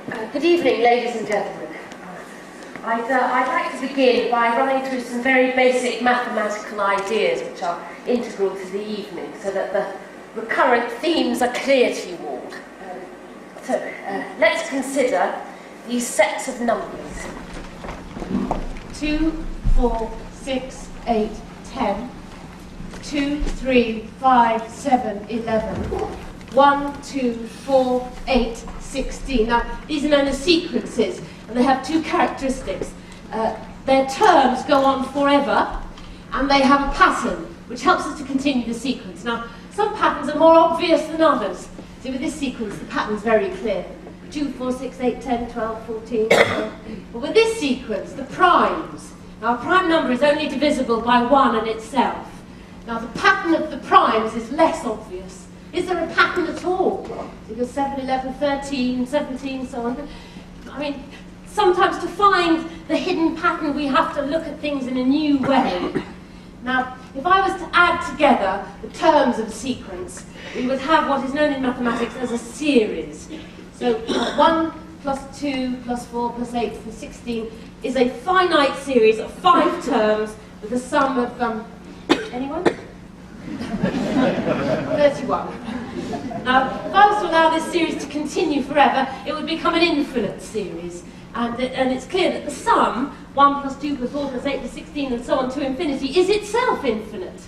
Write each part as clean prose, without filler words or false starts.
Good evening, ladies and gentlemen. I'd like to begin by running through some very basic mathematical ideas which are integral to the evening, so that the recurrent themes are clear to you all. Let's consider these sets of numbers. 2, 4, 6, 8, 10. 2, 3, 5, 7, 11. 1, 2, 4, 8, 16. Now, these are known as sequences, and they have two characteristics. Their terms go on forever, and they have a pattern, which helps us to continue the sequence. Now, some patterns are more obvious than others. See, with this sequence, the pattern's very clear. 2, 4, 6, 8, 10, 12, 14, 12. But with this sequence, the primes. Now, a prime number is only divisible by 1 in itself. Now, the pattern of the primes is less obvious. Is there a pattern at all? Because 7, 11, 13, 17, so on. I mean, sometimes to find the hidden pattern, we have to look at things in a new way. Now, if I was to add together the terms of a sequence, we would have what is known in mathematics as a series. So 1 plus 2 plus 4 plus 8 plus 16 is a finite series of 5 terms with a sum of, anyone? 31. Now, if I was to allow this series to continue forever, it would become an infinite series. And it's clear that the sum, 1 plus 2 plus 4 plus 8 plus 16 and so on to infinity, is itself infinite,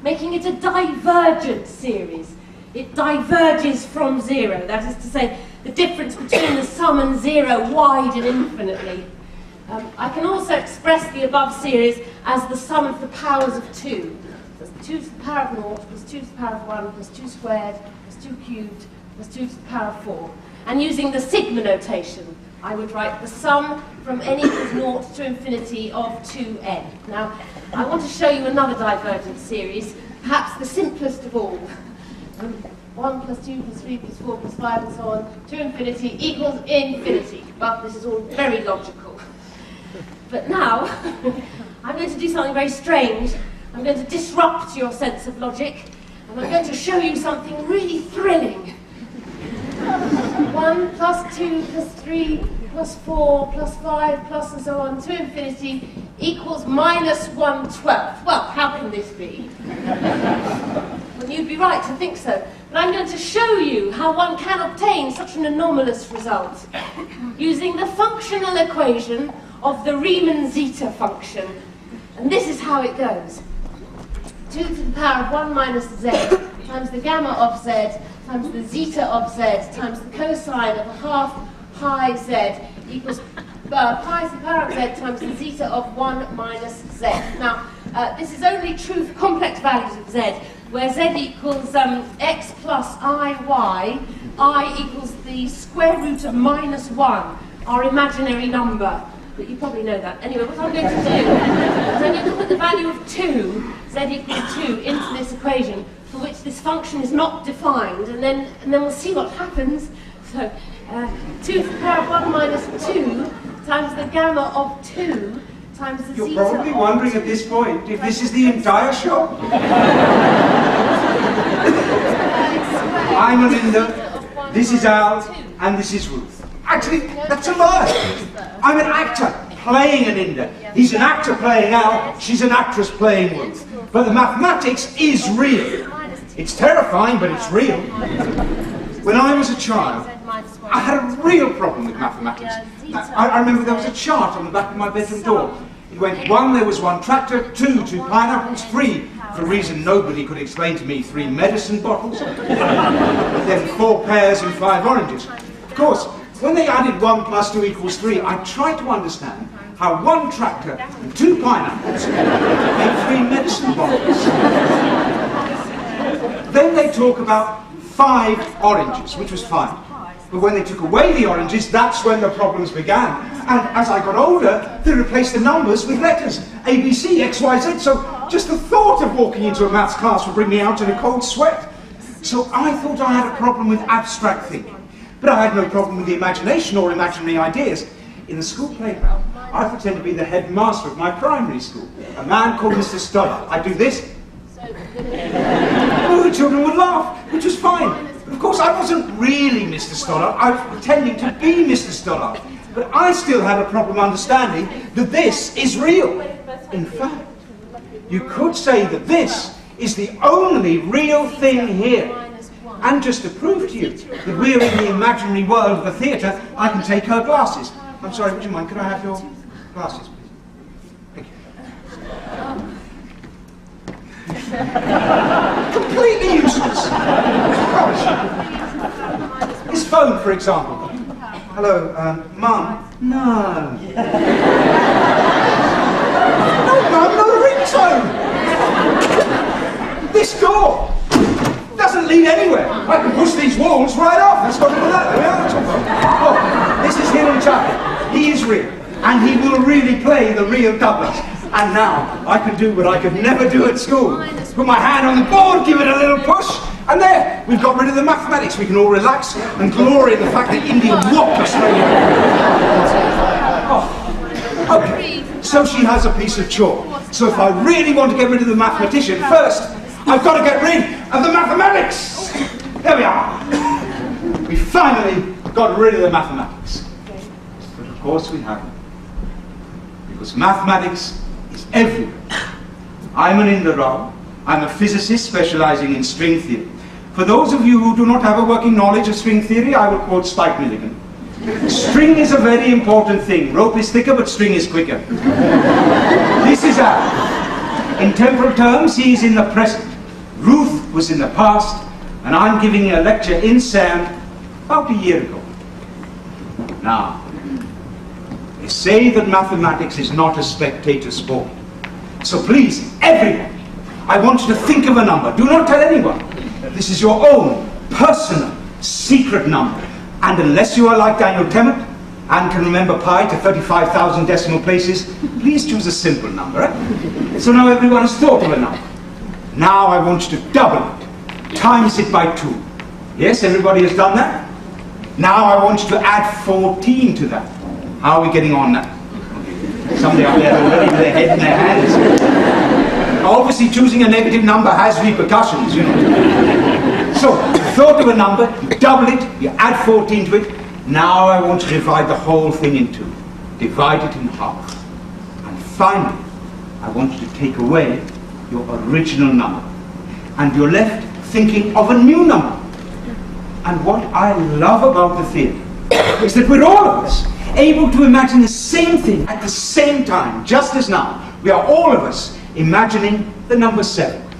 making it a divergent series. It diverges from 0, that is to say, the difference between the sum and 0 widen infinitely. I can also express the above series as the sum of the powers of 2. So 2 to the power of 0 plus 2 to the power of 1 plus 2 squared plus 2 cubed plus 2 to the power of 4. And using the sigma notation, I would write the sum from n equals 0 to infinity of 2n. Now, I want to show you another divergent series, perhaps the simplest of all. 1 plus 2 plus 3 plus 4 plus 5 and so on to infinity equals infinity. Well, this is all very logical. But now, I'm going to do something very strange. I'm going to disrupt your sense of logic, and I'm going to show you something really thrilling. 1 plus 2 plus 3 plus 4 plus 5 plus and so on to infinity equals minus 1/12. Well, how can this be? Well, you'd be right to think so. But I'm going to show you how one can obtain such an anomalous result using the functional equation of the Riemann zeta function. And this is how it goes. 2 to the power of 1 minus z times the gamma of z times the zeta of z times the cosine of a half pi z equals pi to the power of z times the zeta of 1 minus z. Now, this is only true for complex values of z, where z equals x plus iy, I equals the square root of minus 1, our imaginary number. But you probably know that. Anyway, what I'm going to do is I'm going to put the value of 2, z equals 2, into this equation, for which this function is not defined, and then we'll see what happens. So, 2 to the power of 1 minus 2 times the gamma of 2 times the zeta. You're probably wondering at this point if this is the entire show. I'm Melinda, this is Al, and this is Ruth. Actually, that's a lie. I'm an actor playing Aninda. He's an actor playing Al, she's an actress playing Ruth. But the mathematics is real. It's terrifying, but it's real. When I was a child, I had a real problem with mathematics. I remember there was a chart on the back of my bedroom door. It went 1, there was 1 tractor, 2 pineapples, 3, for a reason nobody could explain to me, 3 medicine bottles, then 4 pears and 5 oranges. Of course, when they added 1 plus 2 equals 3, I tried to understand how 1 tractor and 2 pineapples made 3 medicine bottles. Then they talk about 5 oranges, which was fine. But when they took away the oranges, that's when the problems began. And as I got older, they replaced the numbers with letters. A, B, C, X, Y, Z. So just the thought of walking into a maths class would bring me out in a cold sweat. So I thought I had a problem with abstract thinking. But I had no problem with the imagination or imaginary ideas. In the school playground, I pretend to be the headmaster of my primary school, a man called Mr. Stoddard. I'd do this. Oh, the children would laugh, which was fine. But of course, I wasn't really Mr. Stoddard. I was pretending to be Mr. Stoddard. But I still have a proper understanding that this is real. In fact, you could say that this is the only real thing here. And just to prove to you that we're in the imaginary world of the theatre, I can take her glasses. I'm sorry, would you mind? Could I have your glasses, please? Thank you. Completely useless. His phone, for example. Hello, Mum. No. No, Mum, no ringtone. This door doesn't lead anywhere. I can push these walls right off. Let's go to that. There we are. Oh, this is here in China. He is real, and he will really play the real Douglas. And now I can do what I could never do at school. Put my hand on the board, give it a little push, and there, we've got rid of the mathematics. We can all relax and glory in the fact that India whopped Australia. Oh, okay, so she has a piece of chalk. So if I really want to get rid of the mathematician, first, I've got to get rid of the mathematics. There we are. We finally got rid of the mathematics. But of course we haven't. Because mathematics is everywhere. I'm an Indra. I'm a physicist specializing in string theory. For those of you who do not have a working knowledge of string theory, I will quote Spike Milligan. String is a very important thing. Rope is thicker, but string is quicker. This is Al. In temporal terms, he is in the present. Ruth was in the past, and I'm giving a lecture in Sam about a year ago. Now, they say that mathematics is not a spectator sport. So please, everyone, I want you to think of a number. Do not tell anyone. This is your own, personal, secret number. And unless you are like Daniel Temmert and can remember pi to 35,000 decimal places, please choose a simple number. Eh? So now everyone has thought of a number. Now I want you to double it, times it by 2. Yes, everybody has done that? Now I want you to add 14 to that. How are we getting on now? Okay. Somebody out there already with their head in their hands. Obviously choosing a negative number has repercussions, you know. So, you thought of a number, you double it, you add 14 to it. Now I want to divide the whole thing in 2. Divide it in half. And finally, I want you to take away your original number. And you're left thinking of a new number. And what I love about the theatre is that we're all of us able to imagine the same thing at the same time, just as now. We are all of us imagining the number 7. I'm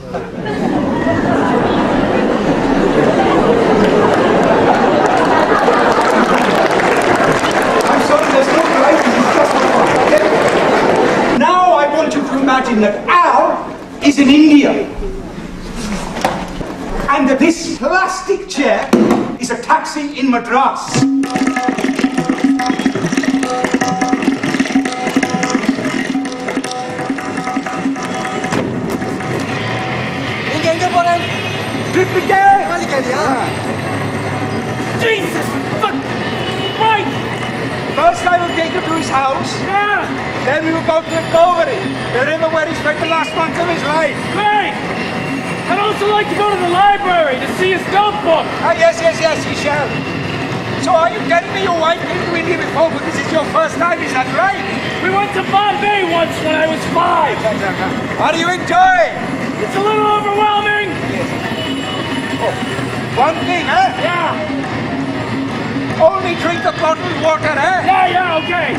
sorry, there's no glasses, it's just for fun. Now I want you to imagine that Al is in India. And that this plastic chair is a taxi in Madras. Jesus! Fuck! Right! First I will take him to his house. Yeah! Then we will go to the Covary, the river where he spent the last month of his life. Great! I'd also like to go to the library to see his notebook. Yes, you shall. So are you telling me your wife came to India before, but this is your first time, is that right? We went to Bombay once when I was 5. How do you enjoy? It's a little overwhelming. Oh, one thing, huh? Yeah. Only drink the bottled water, eh? Yeah, okay.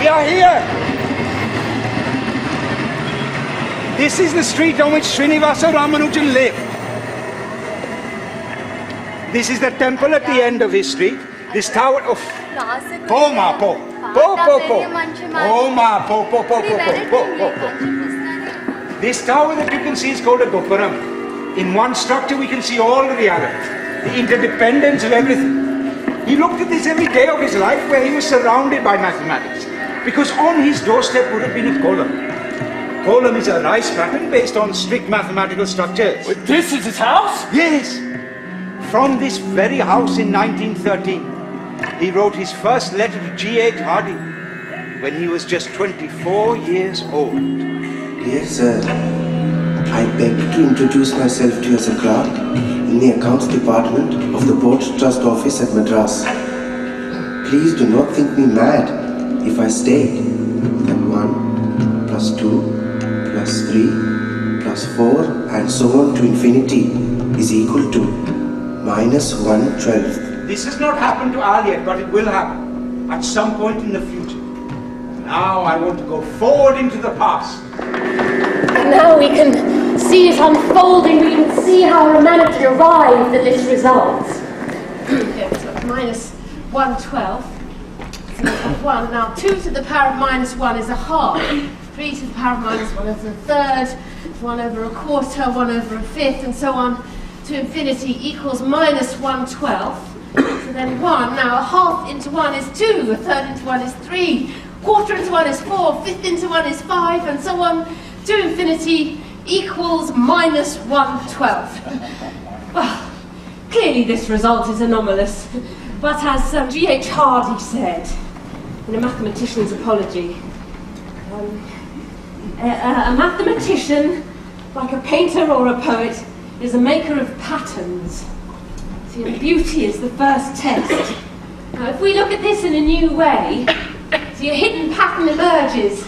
We are here. This is the street on which Srinivasa Ramanujan lived. This is the temple at the end of his street. This tower of... Po. This tower that you can see is called a Gopuram. In one structure we can see all of the others. The interdependence of everything. He looked at this every day of his life where he was surrounded by mathematics. Because on his doorstep would have been a column. Column is a rice pattern based on strict mathematical structures. But this is his house? Yes. From this very house in 1913, he wrote his first letter to G.H. Hardy when he was just 24 years old. Dear Sir, I beg to introduce myself to you as a clerk in the accounts department of the Port Trust Office at Madras. Please do not think me mad if I state that 1 plus 2 plus 3 plus 4 and so on to infinity is equal to minus 1/12. This has not happened to Al yet, but it will happen at some point in the future. Now I want to go forward into the past. And now we can see it unfolding. We can see how Ramanujan arrived at this result. Okay, so minus 1/12. So we have 1. Now 2 to the power of minus 1 is a half. 3 to the power of minus 1 is a third. 1 over a quarter, 1 over a fifth, and so on to infinity equals minus 1/12. So then 1. Now a half into 1 is 2. A third into 1 is 3. Quarter into 1 is 4. Fifth into 1 is 5, and so on to infinity equals minus 1/12. Well, clearly this result is anomalous, but as G.H. Hardy said in A Mathematician's Apology, a mathematician, like a painter or a poet, is a maker of patterns. See, and beauty is the first test. Now, if we look at this in a new way, see, a hidden pattern emerges,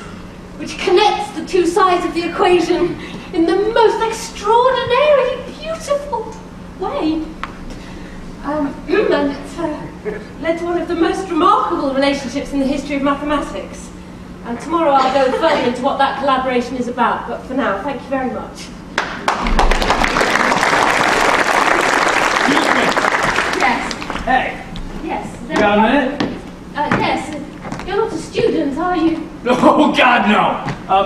which connects the two sides of the equation in the most extraordinarily beautiful way. And it's led to one of the most remarkable relationships in the history of mathematics. And tomorrow I'll go further into what that collaboration is about. But for now, thank you very much. Yes. Hey, Yes. you got a minute? Yes. You're not a student, are you? Oh, God, no.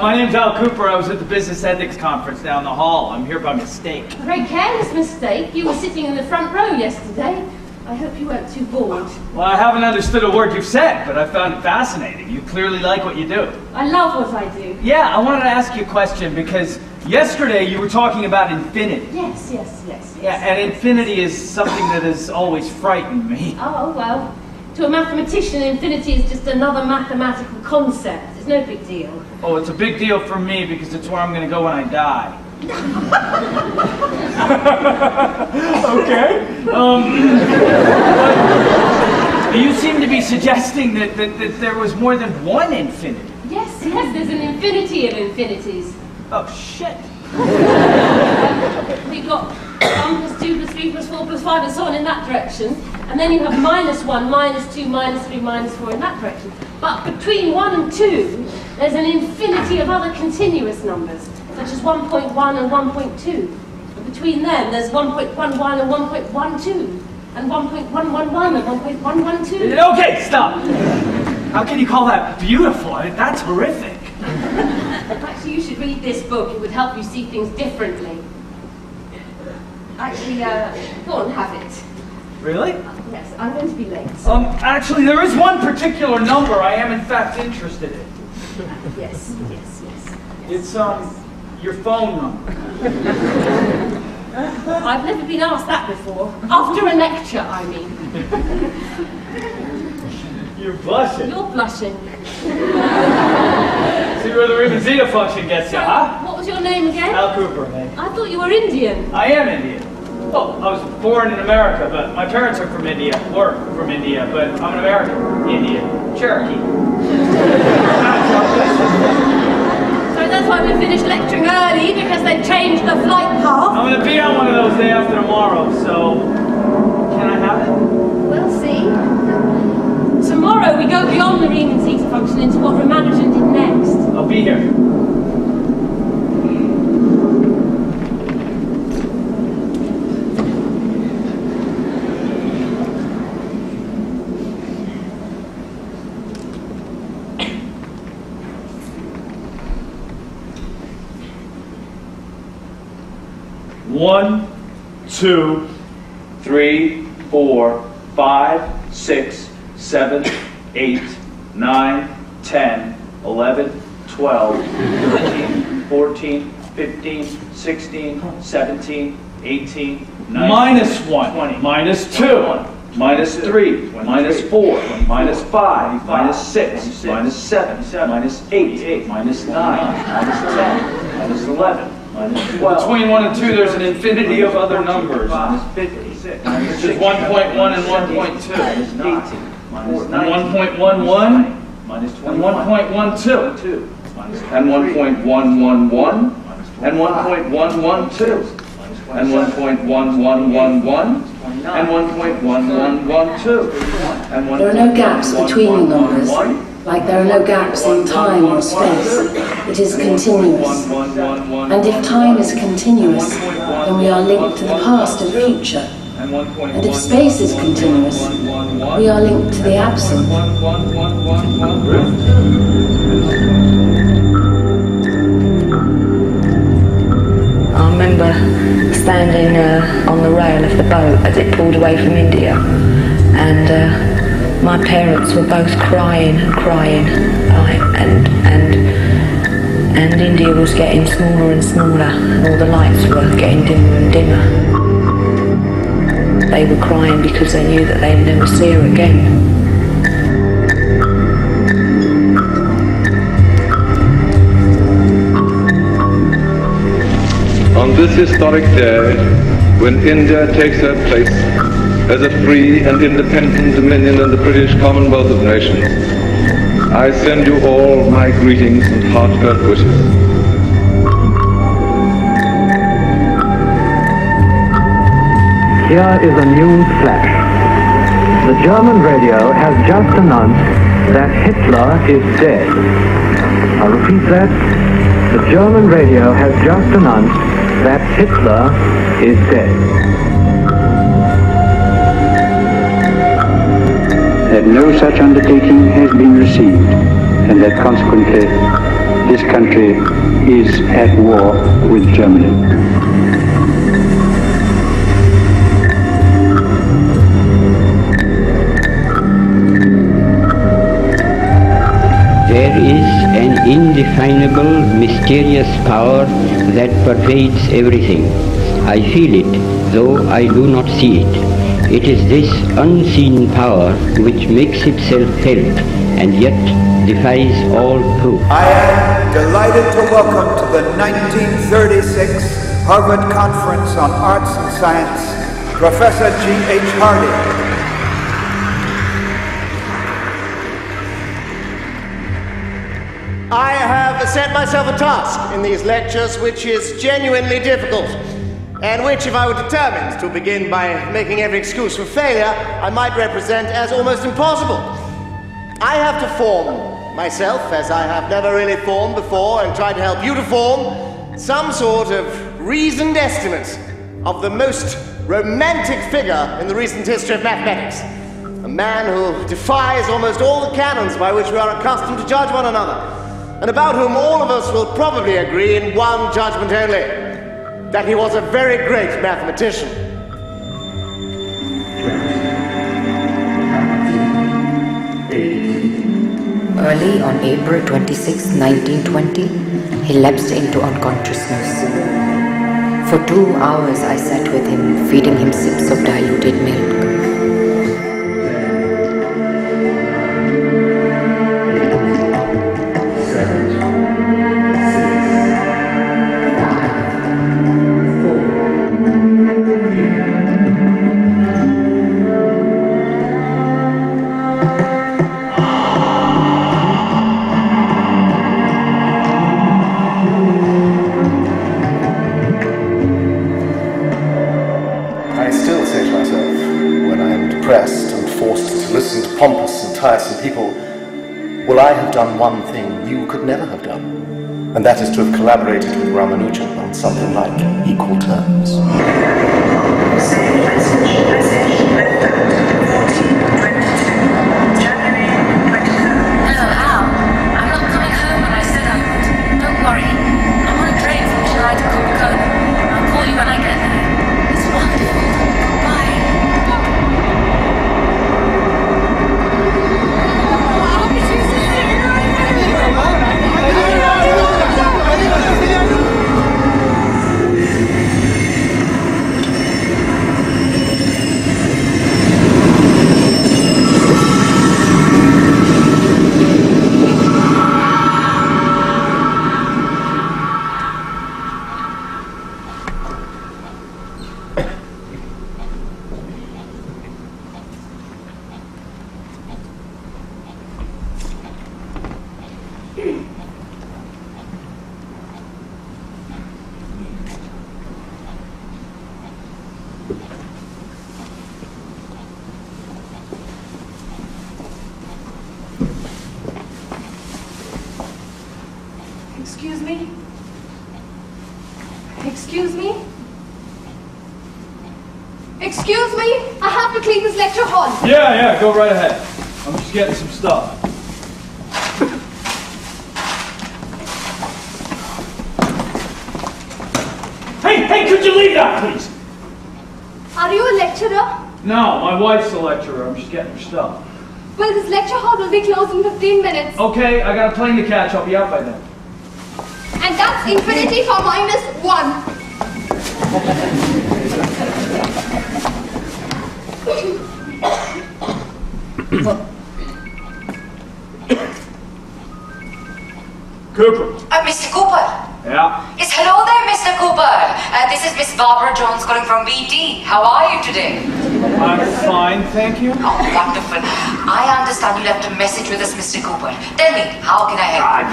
My name's Al Cooper. I was at the Business Ethics Conference down the hall. I'm here by mistake. A very careless mistake. You were sitting in the front row yesterday. I hope you weren't too bored. Well, I haven't understood a word you've said, but I found it fascinating. You clearly like what you do. I love what I do. Yeah, I wanted to ask you a question because yesterday you were talking about infinity. Yes. Yeah, and infinity is something that has always frightened me. Oh, well, to a mathematician, infinity is just another mathematical concept. It's no big deal. Oh, it's a big deal for me because it's where I'm going to go when I die. Okay. You seem to be suggesting that there was more than one infinity. Yes, there's an infinity of infinities. Oh, shit. We've got 1 plus 2 plus 3 plus 4 plus 5 and so on in that direction. And then you have minus 1, minus 2, minus 3, minus 4 in that direction. But between 1 and 2, there's an infinity of other continuous numbers, such as 1.1 and 1.2. And between them, there's 1.11 and 1.12, and 1.111 and 1.112. Okay, stop. How can you call that beautiful? I mean, that's horrific. Actually, you should read this book. It would help you see things differently. Actually, go on, have it. Really? Yes, I'm going to be late. Actually, there is one particular number I am in fact interested in. Yes. It's, your phone number. I've never been asked that before. After a lecture, I mean. You're blushing. You're blushing. See where the Riemann zeta function gets you, huh? What was your name again? Al Cooper, mate. I thought you were Indian. I am Indian. Well, I was born in America, but my parents are from India, or from India, but I'm an American. Indian. Cherokee. So that's why we finished lecturing early, because they changed the flight path. I'm going to be on one of those day after tomorrow, so can I have it? We'll see. Tomorrow we go beyond the Riemann zeta function into what Ramanujan did next. I'll be here. One, 2, 3, 4, 5, 6, 7, 8, 9, 10, 11, 12, 13, 14, 15, 16, 17, 18, 19, Minus 1. 20, Minus 2. minus 3, minus 4, minus 5, minus 6, minus 7, minus 8, minus 9, minus 10, minus 11, Between 1 and 2, there's an infinity of other numbers. Minus 56. Which is 1.1 and 1.2. Minus 90. Minus And 90. 1.11 Minus and 21. 1.12 And 1.111 and 1.112 and 1.1111 and 1.1112 and 1.1111. There are no gaps between the numbers, like there are no gaps in time or space. It is continuous. And if time is continuous, then we are linked to the past and future. And if space is continuous, we are linked to the absent. I remember standing on the rail of the boat as it pulled away from India, and my parents were both crying and crying, and India was getting smaller and smaller, and all the lights were getting dimmer and dimmer. They were crying because they knew that they'd never see her again. On this historic day, when India takes her place as a free and independent dominion in the British Commonwealth of Nations, I send you all my greetings and heartfelt wishes. Here is a news flash. The German radio has just announced that Hitler is dead. I repeat that. The German radio has just announced that Hitler is dead. That no such undertaking has been received, and that consequently this country is at war with Germany. There is an indefinable, mysterious power that pervades everything. I feel it, though I do not see it. It is this unseen power which makes itself felt and yet defies all proof. I am delighted to welcome to the 1936 Harvard Conference on Arts and Science, Professor G.H. Harding. I have set myself a task in these lectures which is genuinely difficult, and which, if I were determined to begin by making every excuse for failure, I might represent as almost impossible. I have to form myself, as I have never really formed before, and try to help you to form some sort of reasoned estimate of the most romantic figure in the recent history of mathematics. A man who defies almost all the canons by which we are accustomed to judge one another, and about whom all of us will probably agree in one judgment only, that he was a very great mathematician. Early on April 26, 1920, he lapsed into unconsciousness. For 2 hours I sat with him, feeding him sips of diluted milk. Pompous and tiresome people, well, I have done one thing you could never have done, and that is to have collaborated with Ramanujan on something like equal terms. Hello, Al. I'm not coming home when I said I would. Don't worry. I'm on a train from Chennai to Coca-Cola. I'll call you when I get there. It's wonderful. Bye. me? Excuse me? Excuse me? I have to clean this lecture hall. Yeah, go right ahead. I'm just getting some stuff. Hey, could you leave that, please? Are you a lecturer? No, my wife's the lecturer. I'm just getting her stuff. Well, this lecture hall will be closed in 15 minutes. Okay, I got a plane to catch. I'll be out by then. And that's infinity for -1. Cooper. Mr. Cooper. Yeah? Yes, hello there, Mr. Cooper. This is Miss Barbara Jones calling from BT. How are you today? I'm fine, thank you. Oh, wonderful. I understand you left a message with us, Mr. Cooper. Tell me, how can I help?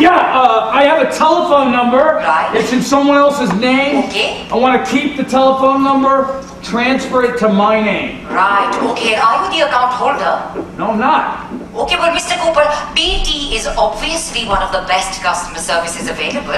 I have a telephone number. Right. It's in someone else's name. Okay. I want to keep the telephone number, transfer it to my name. Right, okay. And are you the account holder? No, I'm not. Okay, well, Mr. Cooper, BT is obviously one of the best customer services available.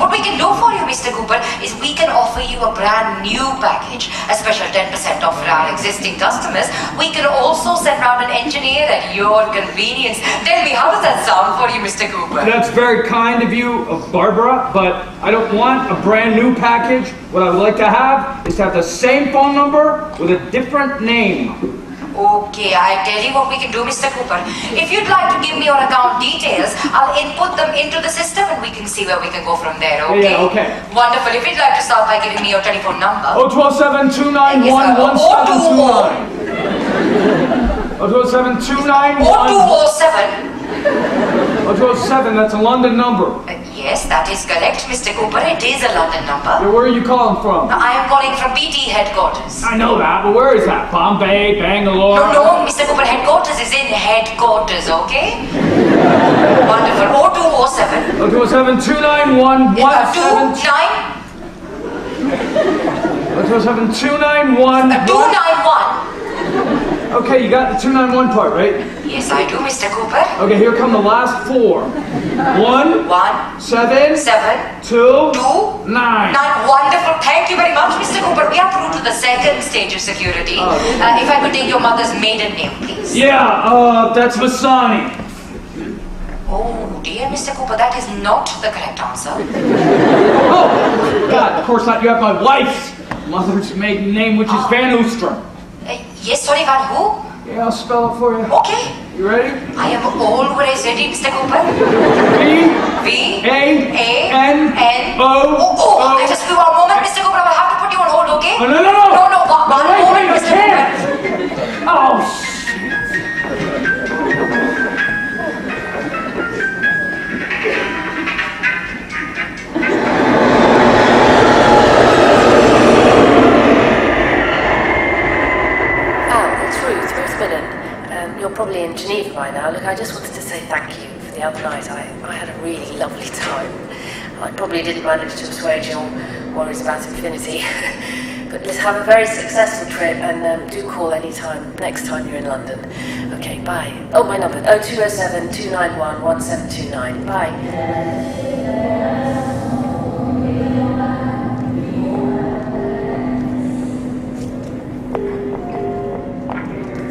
What we can do for you, Mr. Cooper, is we can offer you a brand new package, a special 10% off for our existing customers. We can also send round an engineer at your convenience. Tell me, how does that sound for you, Mr. Cooper? That's very kind of you, Barbara, but I don't want a brand new package. What I would like to have is to have the same phone number with a different name. Okay, I tell you what we can do, Mr. Cooper. If you'd like to give me your account details, I'll input them into the system and we can see where we can go from there, okay? Yeah, okay. Wonderful. If you'd like to start by giving me your telephone number. 027-291-1729. 027-291. 0207. 027, that's a London number. Yes, that is correct, Mr. Cooper. It is a London number. Yeah, where are you calling from? I am calling from BT headquarters. I know that, but where is that? Bombay, Bangalore? No, Mr. Cooper, headquarters is in headquarters, okay? Wonderful. 0207. 027-291-172. 027-291. 291. Okay, you got the 291 part, right? Yes, I do, Mr. Cooper. Okay, here come the last 4. 1, 7, 2, 9. Wonderful. Thank you very much, Mr. Cooper. We are through to the second stage of security. If I could take your mother's maiden name, please. Yeah, that's Vasani. Oh, dear, Mr. Cooper, that is not the correct answer. Oh, God, of course not. You have my wife's mother's maiden name, which is Van Oostrum. Yes, sorry, Van who? Yeah, I'll spell it for you. Okay. You ready? I am always ready, Mr. Cooper. V-A-N-O. Just for one moment, Mr. Cooper. I will have to put you on hold, okay? No. No, one moment, Mr. Cooper. Oh, You're probably in Geneva by now. Look, I just wanted to say thank you for the other night. I had a really lovely time. I probably didn't manage to assuage your worries about infinity. But let's have a very successful trip and do call any time next time you're in London. Okay, bye. Oh, my number, 0207-291-1729. Bye.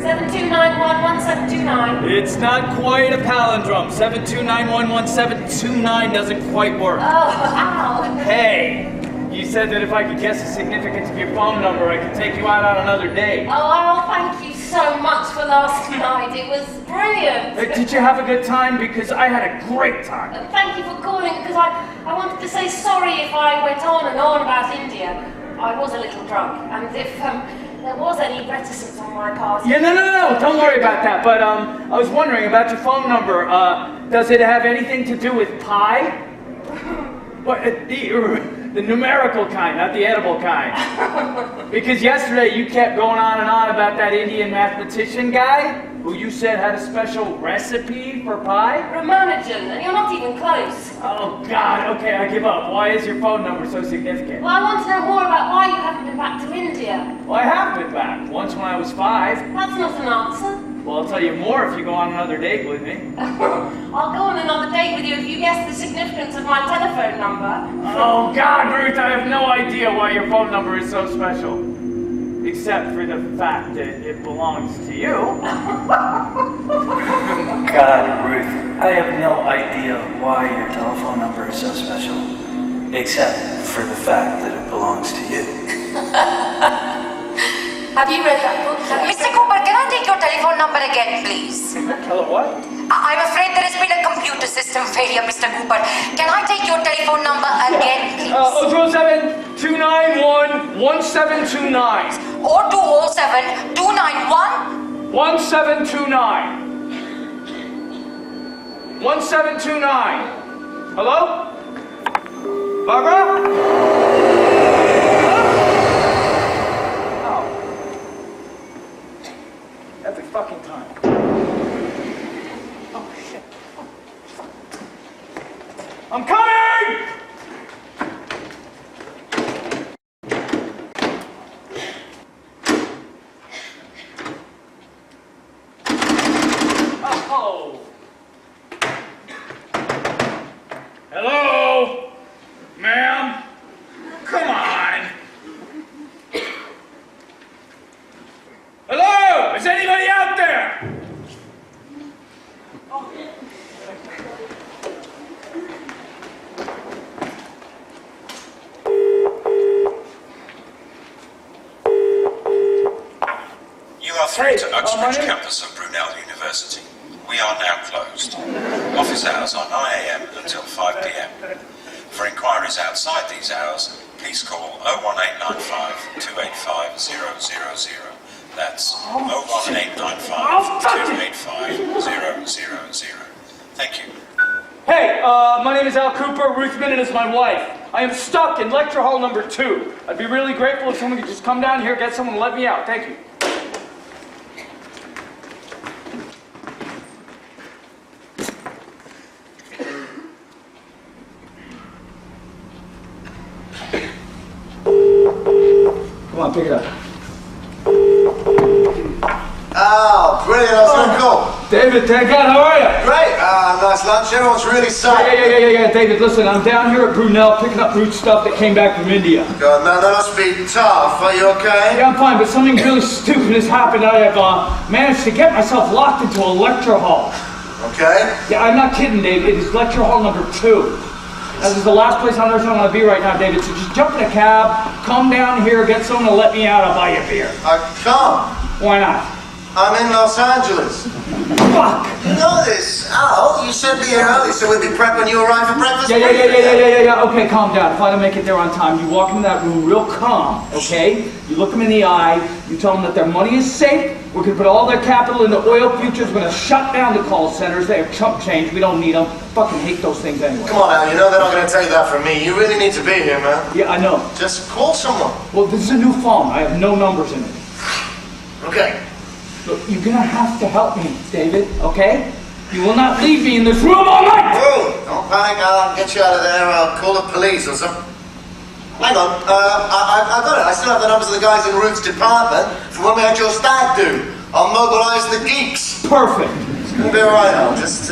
7291-1729. it's not quite a palindrome. 72911729 doesn't quite work. Oh, ow. Hey, you said that if I could guess the significance of your phone number, I could take you out on another date. Oh, thank you so much for last night. It was brilliant. Did you have a good time? Because I had a great time. Thank you for calling, because I wanted to say sorry if I went on and on about India. I was a little drunk, and if there was any reticence on my part... Yeah, no, don't worry about that. But I was wondering about your phone number. Does it have anything to do with pie? What, the numerical kind, not the edible kind. Because yesterday you kept going on and on about that Indian mathematician guy who you said had a special recipe for pie? Ramanujan, and you're not even close. Oh, God, okay, I give up. Why is your phone number so significant? Well, I want to know more about why you haven't been back to India. Well, I have been back. Once when I was 5. That's not an answer. Well, it's tell you more if you go on another date with me. I'll go on another date with you if you guess the significance of my telephone number. Oh God, Ruth, I have no idea why your phone number is so special. Except for the fact that it belongs to you. God, Ruth, I have no idea why your telephone number is so special. Except for the fact that it belongs to you. Have you read that book? Mr. Cooper, can I take your telephone number again, please? Hello, what? I'm afraid there has been a computer system failure, Mr. Cooper. Can I take your telephone number again, please? 007-291-1729. Or 207-291? 1729. 1729. Hello? Barbara? Every fucking time. Oh, shit. I'm coming! Oh. Hello? Ma'am? Come on. Hello? Is anybody out there? You are through to Uxbridge campus of Brunel University. We are now closed. Office hours are 9 a.m. until 5 p.m. For inquiries outside these hours, please call 01895 285 000. That's 01895 285 000. Thank you. Hey, my name is Al Cooper. Ruth Minnan is my wife. I am stuck in lecture hall number 2. I'd be really grateful if someone could just come down here, get someone to let me out. Thank you. Come on, pick it up. Oh, brilliant. That's so cool. David, thank God, how are you? Great. Nice lunch. Everyone's really psyched. Yeah. David, listen, I'm down here at Brunel picking up Ruth's stuff that came back from India. God, man, that must be tough. Are you okay? Yeah, I'm fine, but something really stupid has happened. I have managed to get myself locked into a lecture hall. Okay. Yeah, I'm not kidding, David. It is lecture hall number 2. This is the last place on earth I want to be right now, David. So just jump in a cab, come down here, get someone to let me out, I'll buy you a beer. Come. Why not? I'm in Los Angeles. Fuck! You know this, Al. You said be here early, so we'll be prepped when you arrive for breakfast. Yeah. Okay, calm down. If I don't make it there on time, you walk into that room real calm, okay? You look them in the eye, you tell them that their money is safe, we're going to put all their capital into oil futures, we're going to shut down the call centers, they have chump change, we don't need them. Fucking hate those things anyway. Come on, Al, you know they're not going to take that from me. You really need to be here, man. Yeah, I know. Just call someone. Well, this is a new phone. I have no numbers in it. Okay. Look, you're going to have to help me, David, okay? You will not leave me in this room all night! Whoa, don't panic, I'll get you out of there. I'll call the police or something. Hang on, I've got it. I still have the numbers of the guys in Ruth's department from when we had your stag do. I'll mobilize the geeks. Perfect. It's gonna be alright, Al. Just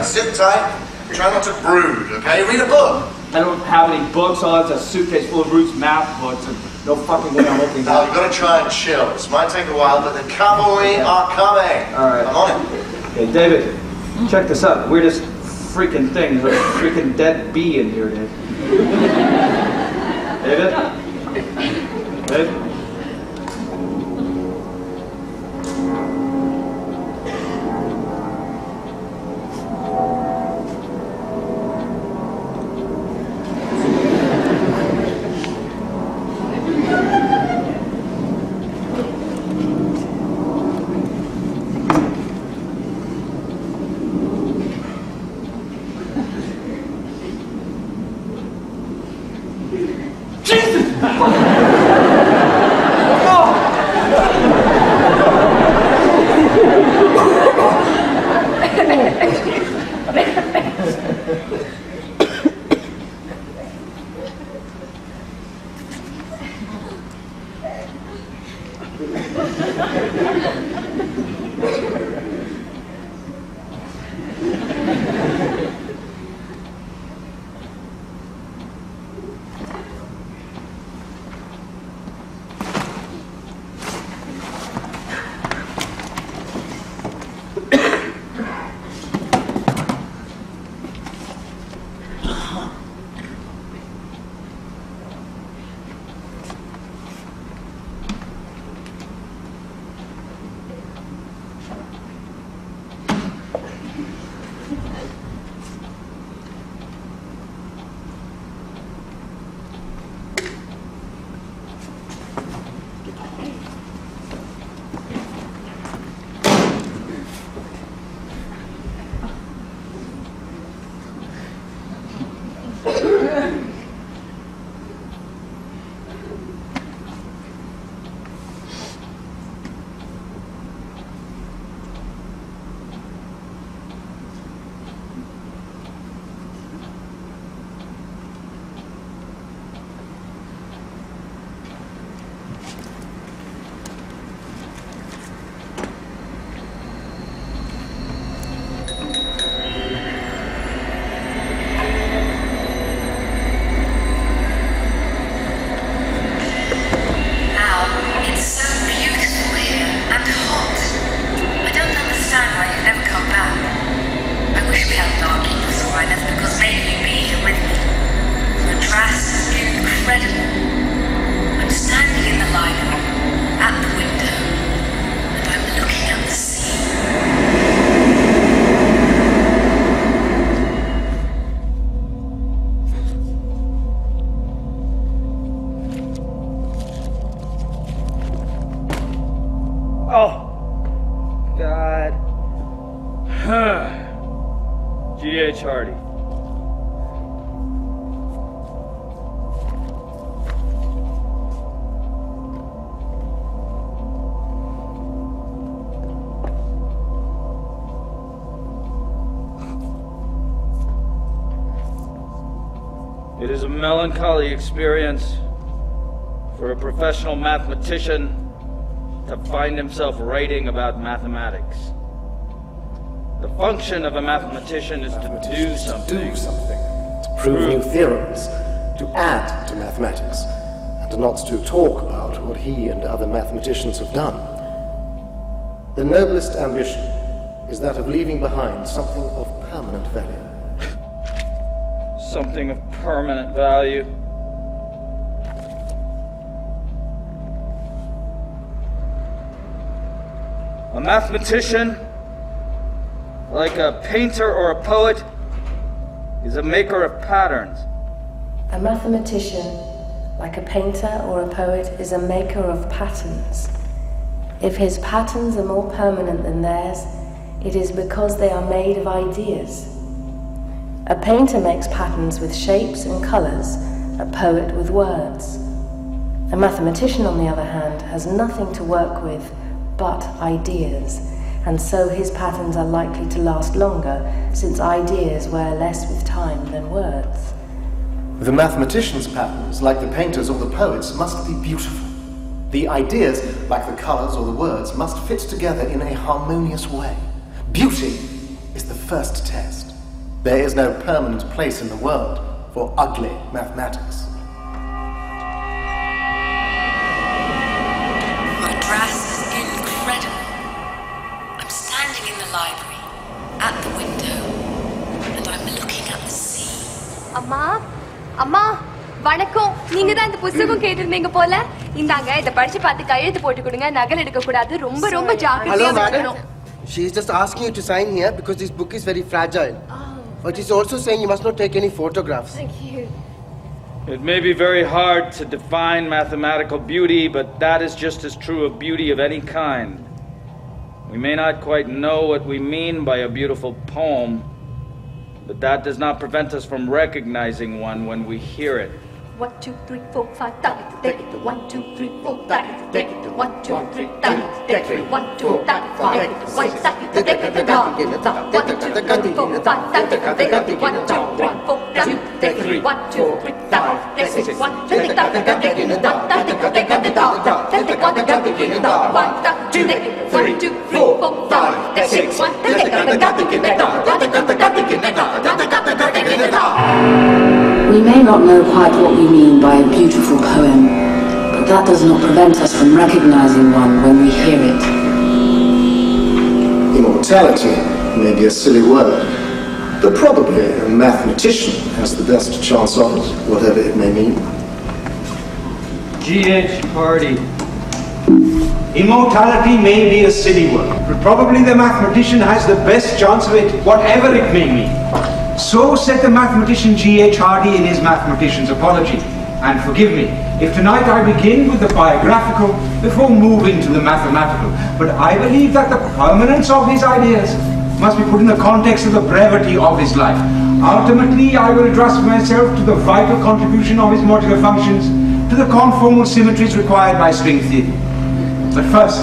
sit tight, try not to brood, okay? Read a book. I don't have any books. All that's a suitcase full of Ruth's math books. And no fucking way I'm opening Al, you've got to try and chill. This might take a while, but the cavalry are coming. Alright. I'm on it. Hey, David, check this out. Weirdest freaking thing. There's a freaking dead bee in here, Dave. David? Dave? Jesus! God. G.H. Hardy. It is a melancholy experience for a professional mathematician to find himself writing about mathematics. The function of a mathematician is to do something. To prove new theorems, to add to mathematics, and not to talk about what he and other mathematicians have done. The noblest ambition is that of leaving behind something of permanent value. Something of permanent value. A mathematician, like a painter or a poet, is a maker of patterns. A mathematician, like a painter or a poet, is a maker of patterns. If his patterns are more permanent than theirs, it is because they are made of ideas. A painter makes patterns with shapes and colours, a poet with words. A mathematician, on the other hand, has nothing to work with but ideas, and so his patterns are likely to last longer, since ideas wear less with time than words. The mathematician's patterns, like the painter's or the poet's, must be beautiful. The ideas, like the colours or the words, must fit together in a harmonious way. Beauty is the first test. There is no permanent place in the world for ugly mathematics. My dress is incredible. I'm standing in the library, at the window, and I'm looking at the sea. அம்மா வணக்கம். நீங்க தான் இந்த புத்தகம் கேட்டிருந்தீங்க போல. இந்தாங்க இத படிச்சு பார்த்து கையெழுத்து போட்டு கொடுங்க. நகல் எடுக்க கூடாது. ரொம்ப ஜாக்கிரதையா இருக்கணும். She is just asking you to sign here because this book is very fragile. But she's also saying you must not take any photographs. Thank you. It may be very hard to define mathematical beauty, but that is just as true of beauty of any kind. We may not quite know what we mean by a beautiful poem, but that does not prevent us from recognizing one when we hear it. 1, 2, 3, 4, 5, take it. 1, 2, 3, 4, take it. 1, 2, 3, take it. 1, 2, 3, 4, take it. 1, 2, 3, 4, take it. 1, 2, 3, 4, take it. 1, 2, 3, We may not know quite what we mean by a beautiful poem, but that does not prevent us from recognizing one when we hear it. Immortality may be a silly word, but probably a mathematician has the best chance of it, whatever it may mean. G.H. Hardy. Immortality may be a silly word, but probably the mathematician has the best chance of it, whatever it may mean. So said the mathematician G.H. Hardy in his Mathematician's Apology. And forgive me if tonight I begin with the biographical before moving to the mathematical, but I believe that the permanence of his ideas must be put in the context of the brevity of his life. Ultimately, I will address myself to the vital contribution of his modular functions to the conformal symmetries required by string theory. But first,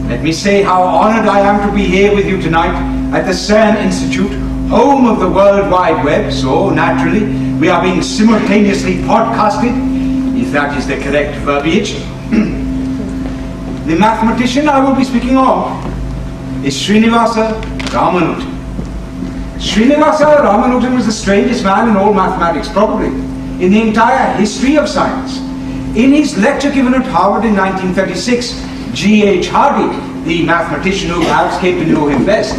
let me say how honored I am to be here with you tonight at the CERN Institute, home of the World Wide Web, so naturally we are being simultaneously podcasted, if that is the correct verbiage. The mathematician I will be speaking of is Srinivasa Ramanujan. Srinivasa Ramanujan was the strangest man in all mathematics, probably in the entire history of science. In his lecture given at Harvard in 1936, G.H. Hardy, the mathematician who perhaps came to know him best,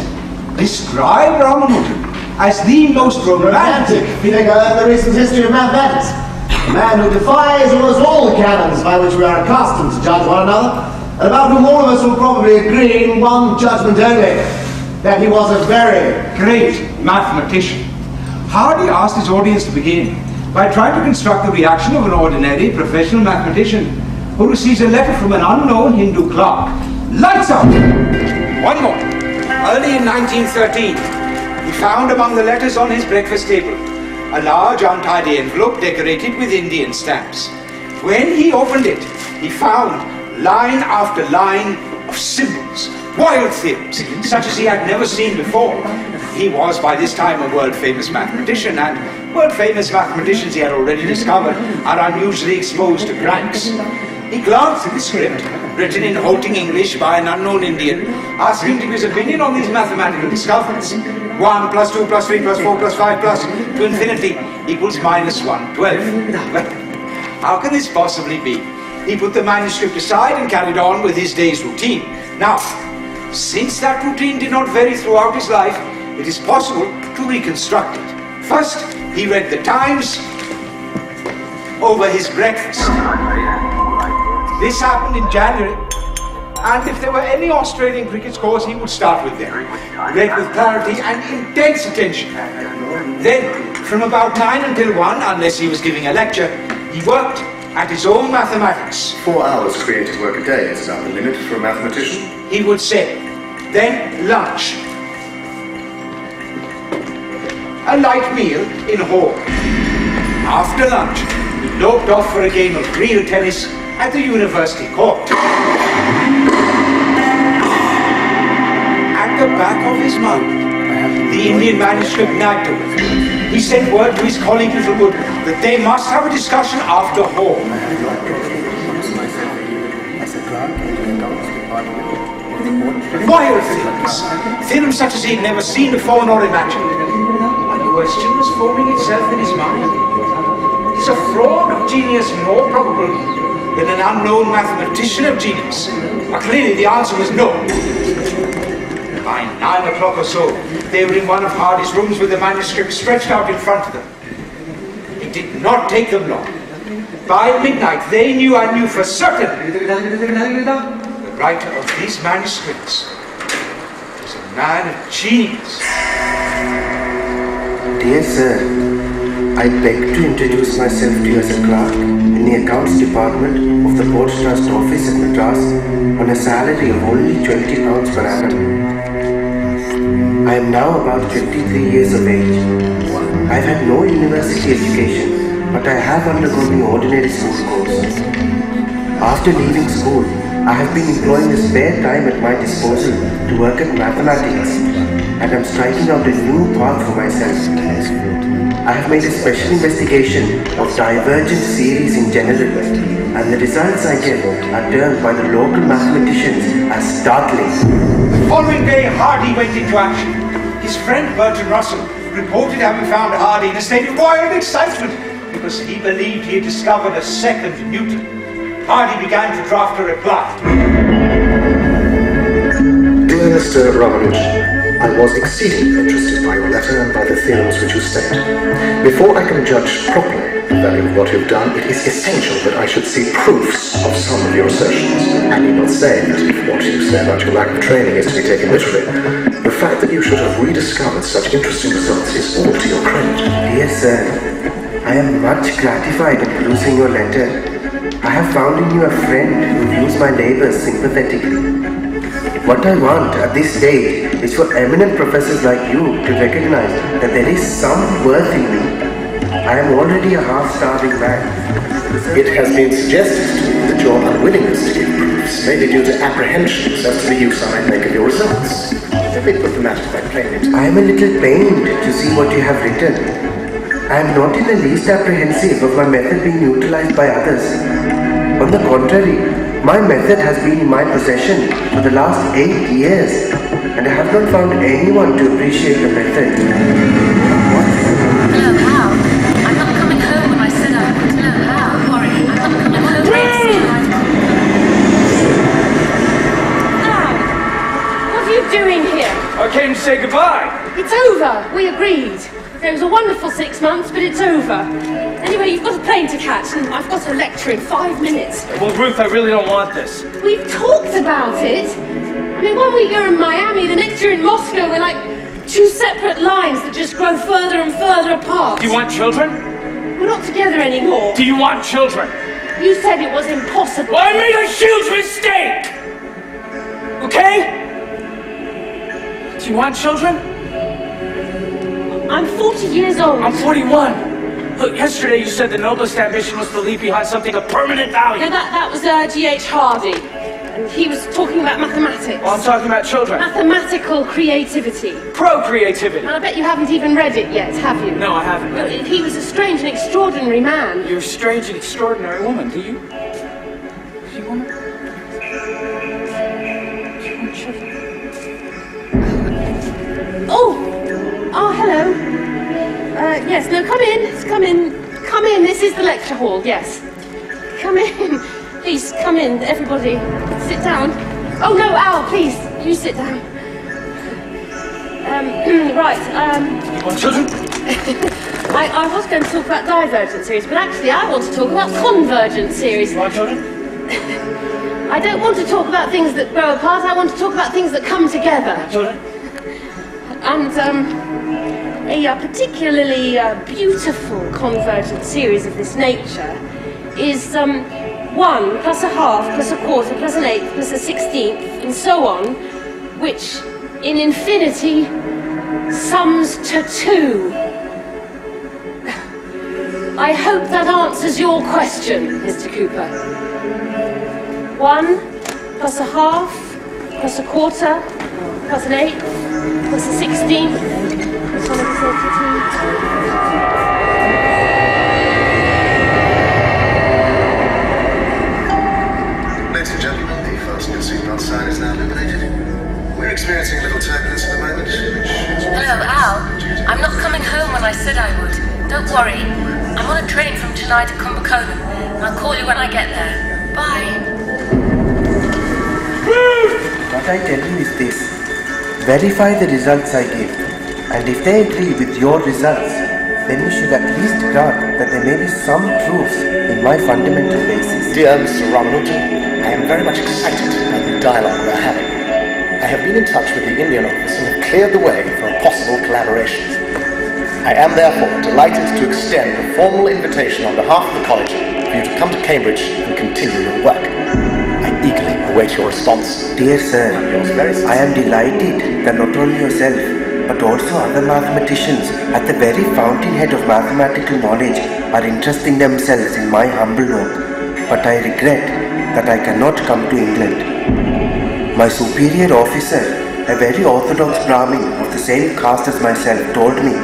described Ramanujan as the most romantic figure in the recent history of mathematics. A man who defies almost all the canons by which we are accustomed to judge one another, and about whom all of us will probably agree in one judgment only, that he was a very great mathematician. Hardy asked his audience to begin by trying to construct the reaction of an ordinary professional mathematician who receives a letter from an unknown Hindu clerk. Lights out! One more. Early in 1913, he found among the letters on his breakfast table a large untidy envelope decorated with Indian stamps. When he opened it, he found line after line of symbols, wild theorems, such as he had never seen before. He was by this time a world-famous mathematician, and world-famous mathematicians, he had already discovered, are unusually exposed to pranks. He glanced at the script, written in halting English by an unknown Indian, asking him his opinion on these mathematical discoveries. 1 plus 2 plus 3 plus 4 plus 5 plus to infinity equals minus 112. Well, how can this possibly be? He put the manuscript aside and carried on with his day's routine. Now, since that routine did not vary throughout his life, it is possible to reconstruct it. First, he read the Times over his breakfast. This happened in January, and if there were any Australian cricket scores, he would start with them. Read with clarity and intense attention. Then, from about 9 until 1, unless he was giving a lecture, he worked at his own mathematics. 4 hours creative work a day is about the limit for a mathematician, he would say. Then lunch. A light meal in hall. After lunch, he loped off for a game of real tennis at the university court. At the back of his mind, the Indian manuscript nagged him. He sent word to his colleague Littlewood that they must have a discussion after hall. Wild theorems such as he'd never seen before nor imagined. A question was forming itself in his mind. Is a fraud of genius more probable than an unknown mathematician of genius? Well, clearly the answer was no. By 9 o'clock or so, they were in one of Hardy's rooms with the manuscript stretched out in front of them. It did not take them long. By midnight, they knew I knew for certain the writer of these manuscripts was a man of genius. Dear sir, I beg to introduce myself to you as a clerk in the accounts department of the Port Trust office at Madras on a salary of only £20 per annum. I am now about 53 years of age. I have had no university education, but I have undergone the ordinary school course. After leaving school, I have been employing the spare time at my disposal to work at mathematics, and am striking out a new path for myself. I have made a special investigation of divergent series in general, and the results I get are termed by the local mathematicians as startling. The following day, Hardy went into action. His friend Bertrand Russell reported having found Hardy in a state of wild excitement because he believed he had discovered a second Newton. Hardy began to draft a reply. Dear Mr. Ramanujh, I was exceedingly interested by your letter and by the theorems which you state. Before I can judge properly the value of what you've done, it is essential that I should see proofs of some of your assertions. I need not say that if what you say about your lack of training is to be taken literally, the fact that you should have rediscovered such interesting results is all to your credit. Dear sir, I am much gratified in perusing your letter. I have found in you a friend who views my labours sympathetically. What I want at this stage is for eminent professors like you to recognize that there is some worth in me. I am already a half-starving man. It has been suggested to me that your unwillingness to give proofs may be due to apprehensions as to the use I might make of your results. Let me put the matter quite plainly. I am a little pained to see what you have written. I am not in the least apprehensive of my method being utilized by others. On the contrary, my method has been in my possession for the last 8 years, and I have not found anyone to appreciate the method. No, how? I'm not coming home when I said I would. No, how? Worry, I'm not coming home. What are you doing here? I came to say goodbye. It's over. We agreed. It was a wonderful 6 months, but it's over. Anyway, you've got a plane to catch, and I've got a lecture in 5 minutes. Well, Ruth, I really don't want this. We've talked about it. I mean, 1 week you're in Miami, the next you're in Moscow. We're like 2 separate lines that just grow further and further apart. Do you want children? We're not together anymore. Do you want children? You said it was impossible. Well, I made a huge mistake! Okay? Do Do you want children? I'm 40 years old. I'm 41. Look, yesterday you said the noblest ambition was to leave behind something of permanent value. No, that was G.H. Hardy. And he was talking about mathematics. Well, I'm talking about children. Mathematical creativity. Pro-creativity. And I bet you haven't even read it yet, have you? No, I haven't read it. He was a strange and extraordinary man. You're a strange and extraordinary woman, do you? Do you want children? Oh, hello. Yes, no, come in. Come in, this is the lecture hall, yes. Come in. Please, come in, everybody. Sit down. Oh, no, Al, please, you sit down. You want children? I was going to talk about divergent series, but actually I want to talk about convergent series. You want children? I don't want to talk about things that grow apart, I want to talk about things that come together. Children? And, a particularly beautiful convergent series of this nature is 1 plus a half plus a quarter plus an eighth plus a 16th and so on, which in infinity sums to 2. I hope that answers your question, Mr. Cooper. 1 plus a half plus a quarter plus an eighth plus a 16th. Ladies and gentlemen, the fasten your seatbelt sign is now illuminated. We're experiencing a little turbulence at the moment. Hello, Al. I'm not coming home when I said I would. Don't worry. I'm on a train from Chennai to Kumbakonam. I'll call you when I get there. Bye. What I tell you is this. Verify the results I give. And if they agree with your results, then you should at least grant that there may be some proofs in my fundamental basis. Dear Mr. Ramanujan, I am very much excited by the dialogue we're having. I have been in touch with the Indian office and have cleared the way for a possible collaboration. I am therefore delighted to extend a formal invitation on behalf of the college for you to come to Cambridge and continue your work. I eagerly await your response. Dear sir, I am delighted that not only yourself, but also other mathematicians at the very fountainhead of mathematical knowledge are interesting themselves in my humble work. But I regret that I cannot come to England. My superior officer, a very orthodox Brahmin of the same caste as myself, told me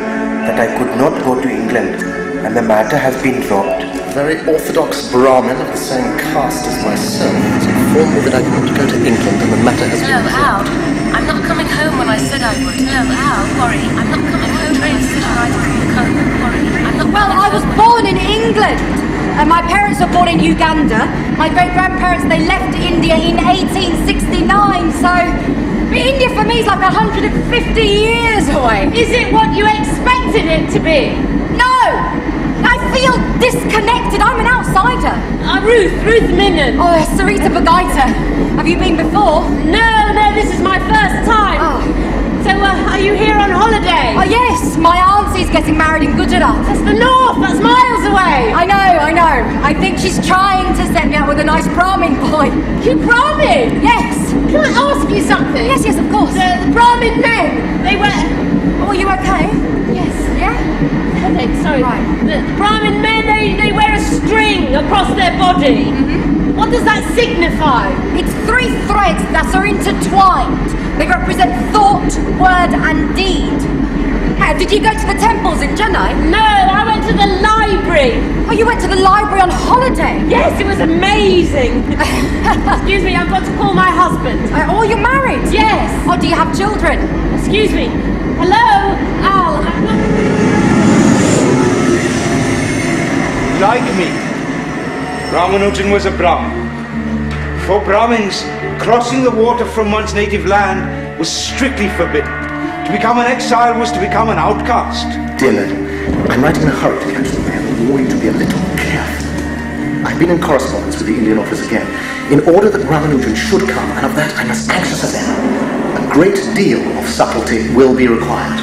that I could not go to England, and the matter has been dropped. A very orthodox Brahmin of the same caste as myself has informed me that I cannot go to England, and the matter has Hello, been Al. I'm not coming home when I said I would. Hello, Al. Worry. I'm not coming home. Train to Chennai to Kumbakonam. Worry. I'm not. Well, I was born in England. And my parents were born in Uganda. My great-grandparents, they left India in 1869, so India for me is like 150 years away. Is it what you expected it to be? No! I feel disconnected. I'm an outsider. Ruth Minnan. Oh, Sarita Bagaita. Have you been before? No, this is my first time. Oh. So, are you here on holiday? Oh, yes. My auntie's getting married in Gujarat. That's the north. That's miles away. I know. I think she's trying to set me up with a nice Brahmin boy. You Brahmin? Yes. Can I ask you something? Yes, of course. The Brahmin men, they wear... Oh, are you okay? Yes. Yeah? Headache, sorry. Right. The Brahmin men, they wear a string across their body. Mm-hmm. What does that signify? It's 3 threads that are intertwined. They represent thought, word and deed. Did you go to the temples in Chennai? No, I went to the library. Oh, you went to the library on holiday? Yes, it was amazing. Excuse me, I've got to call my husband. Oh, you're married? Yes. Oh, do you have children? Excuse me. Hello, Al. Like me, Ramanujan was a Brahmin. For Brahmins, crossing the water from one's native land was strictly forbidden. To become an exile was to become an outcast. Dear Ned, I'm writing in a hurry to catch the mail and warn you to be a little careful. I've been in correspondence with the Indian office again, in order that Ramanujan should come, and of that I'm as anxious as ever. A great deal of subtlety will be required.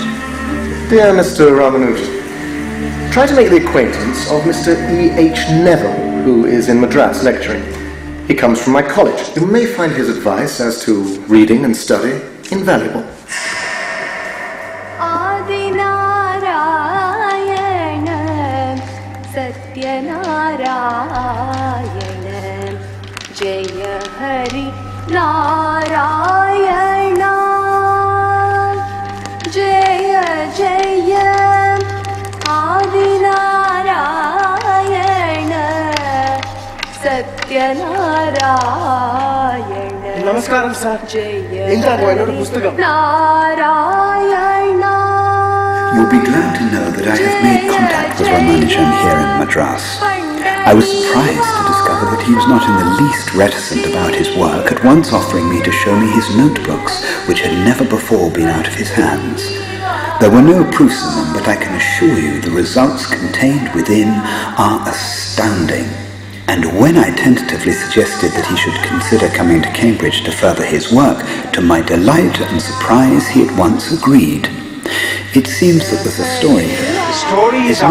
Dear Mr. Ramanujan, try to make the acquaintance of Mr. E.H. Neville, who is in Madras lecturing. He comes from my college. You may find his advice as to reading and study invaluable. Namaskaram, sir. You'll be glad to know that I have made contact with Ramanujan here in Madras. I was surprised to discover that he was not in the least reticent about his work, at once offering me to show me his notebooks, which had never before been out of his hands. There were no proofs in them, but I can assure you the results contained within are astounding. And when I tentatively suggested that he should consider coming to Cambridge to further his work, to my delight and surprise he at once agreed. It seems that there's a story here. The story is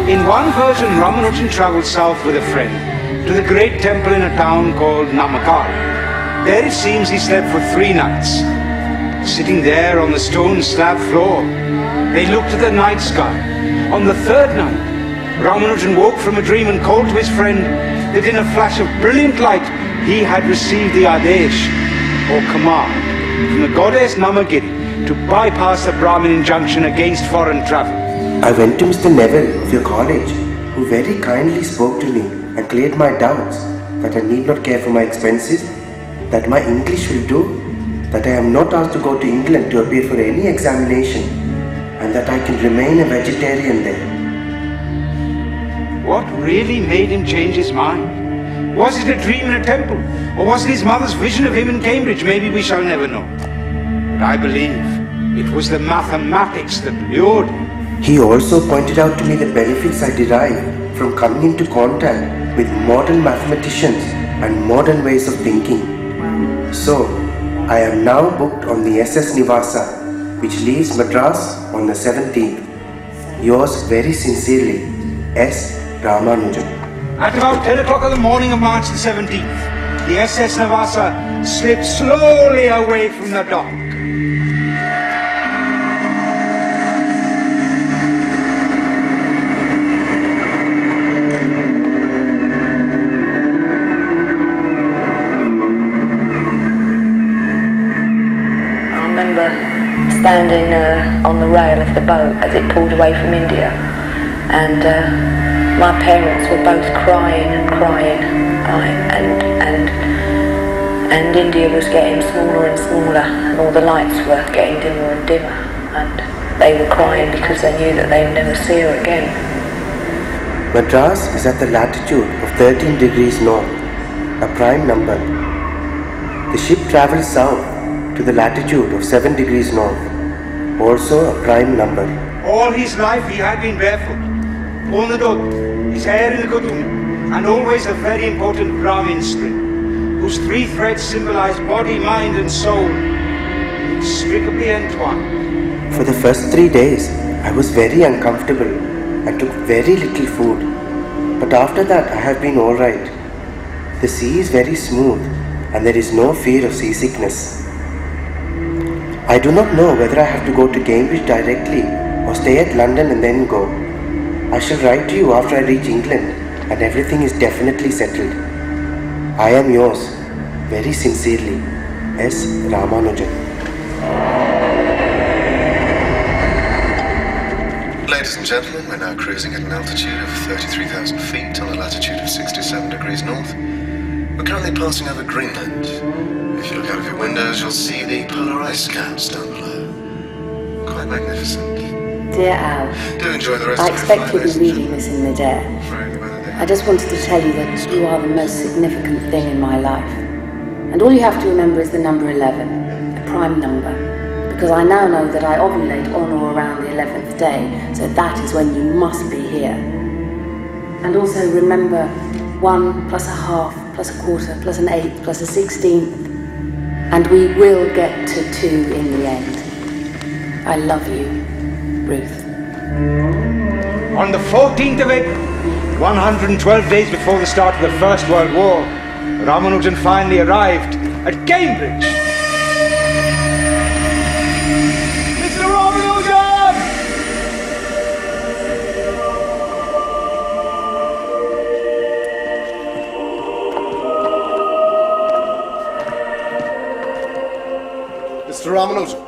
in one version, Ramanujan travelled south with a friend to the great temple in a town called Namakal. There it seems he slept for 3 nights. Sitting there on the stone slab floor, they looked at the night sky. On the 3rd night, Ramanujan woke from a dream and called to his friend that in a flash of brilliant light he had received the Adesh, or command, from the goddess Namagiri to bypass the Brahmin injunction against foreign travel. I went to Mr. Neville of your college, who very kindly spoke to me and cleared my doubts that I need not care for my expenses, that my English will do, that I am not asked to go to England to appear for any examination, and that I can remain a vegetarian there. What really made him change his mind? Was it a dream in a temple? Or was it his mother's vision of him in Cambridge? Maybe we shall never know. But I believe it was the mathematics that lured him. He also pointed out to me the benefits I derive from coming into contact with modern mathematicians and modern ways of thinking. So, I am now booked on the SS Nivasa, which leaves Madras on the 17th. Yours very sincerely, S. Ramanujan. At about 10 o'clock in the morning of March the 17th, the SS Navasa slipped slowly away from the dock. I remember standing on the rail of the boat as it pulled away from India, and my parents were both crying and crying, and India was getting smaller and smaller, and all the lights were getting dimmer and dimmer, and they were crying because they knew that they'd never see her again. Madras is at the latitude of 13 degrees north, a prime number. The ship travels south to the latitude of 7 degrees north, also a prime number. All his life he had been barefoot, on the dot, his hair in the kudnt, and always a very important Brahmin string, whose 3 threads symbolize body, mind and soul, inextricably entwined. For the first 3 days, I was very uncomfortable and took very little food. But after that, I have been alright. The sea is very smooth and there is no fear of seasickness. I do not know whether I have to go to Cambridge directly or stay at London and then go. I shall write to you after I reach England and everything is definitely settled. I am yours, very sincerely, S. Ramanujan. Ladies and gentlemen, we're now cruising at an altitude of 33,000 feet on a latitude of 67 degrees north. We're currently passing over Greenland. If you look out of your windows, you'll see the polar ice caps down below. Quite magnificent. Dear Al, Do enjoy the rest I of your expect flight, you'll be ladies and reading this in midair. I just wanted to tell you that you are the most significant thing in my life. And all you have to remember is the number 11, a prime number. Because I now know that I ovulate on or around the 11th day, so that is when you must be here. And also remember 1 plus a half, plus a quarter, plus an eighth, plus a 16th. And we will get to 2 in the end. I love you, Ruth. On the 14th of April, 112 days before the start of the First World War, Ramanujan finally arrived at Cambridge. Mr. Ramanujan! Mr. Ramanujan.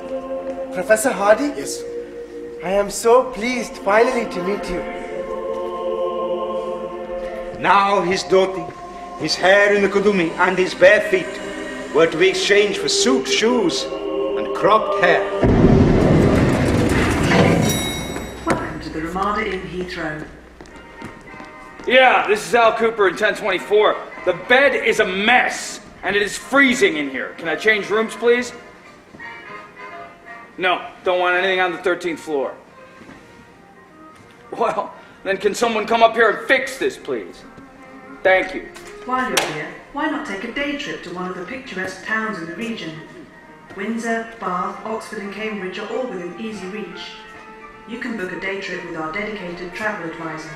Professor Hardy? Yes. I am so pleased finally to meet you. Now his dhoti, His hair in the kudumi and his bare feet were to be exchanged for suit, shoes, and cropped hair. Welcome to the Ramada Inn, Heathrow. Yeah, this is Al Cooper in 1024. The bed is a mess, and it is freezing in here. Can I change rooms, please? No, don't want anything on the 13th floor. Well, then can someone come up here and fix this, please? Thank you. While you're here, why not take a day trip to one of the picturesque towns in the region? Windsor, Bath, Oxford and Cambridge are all within easy reach. You can book a day trip with our dedicated travel advisor.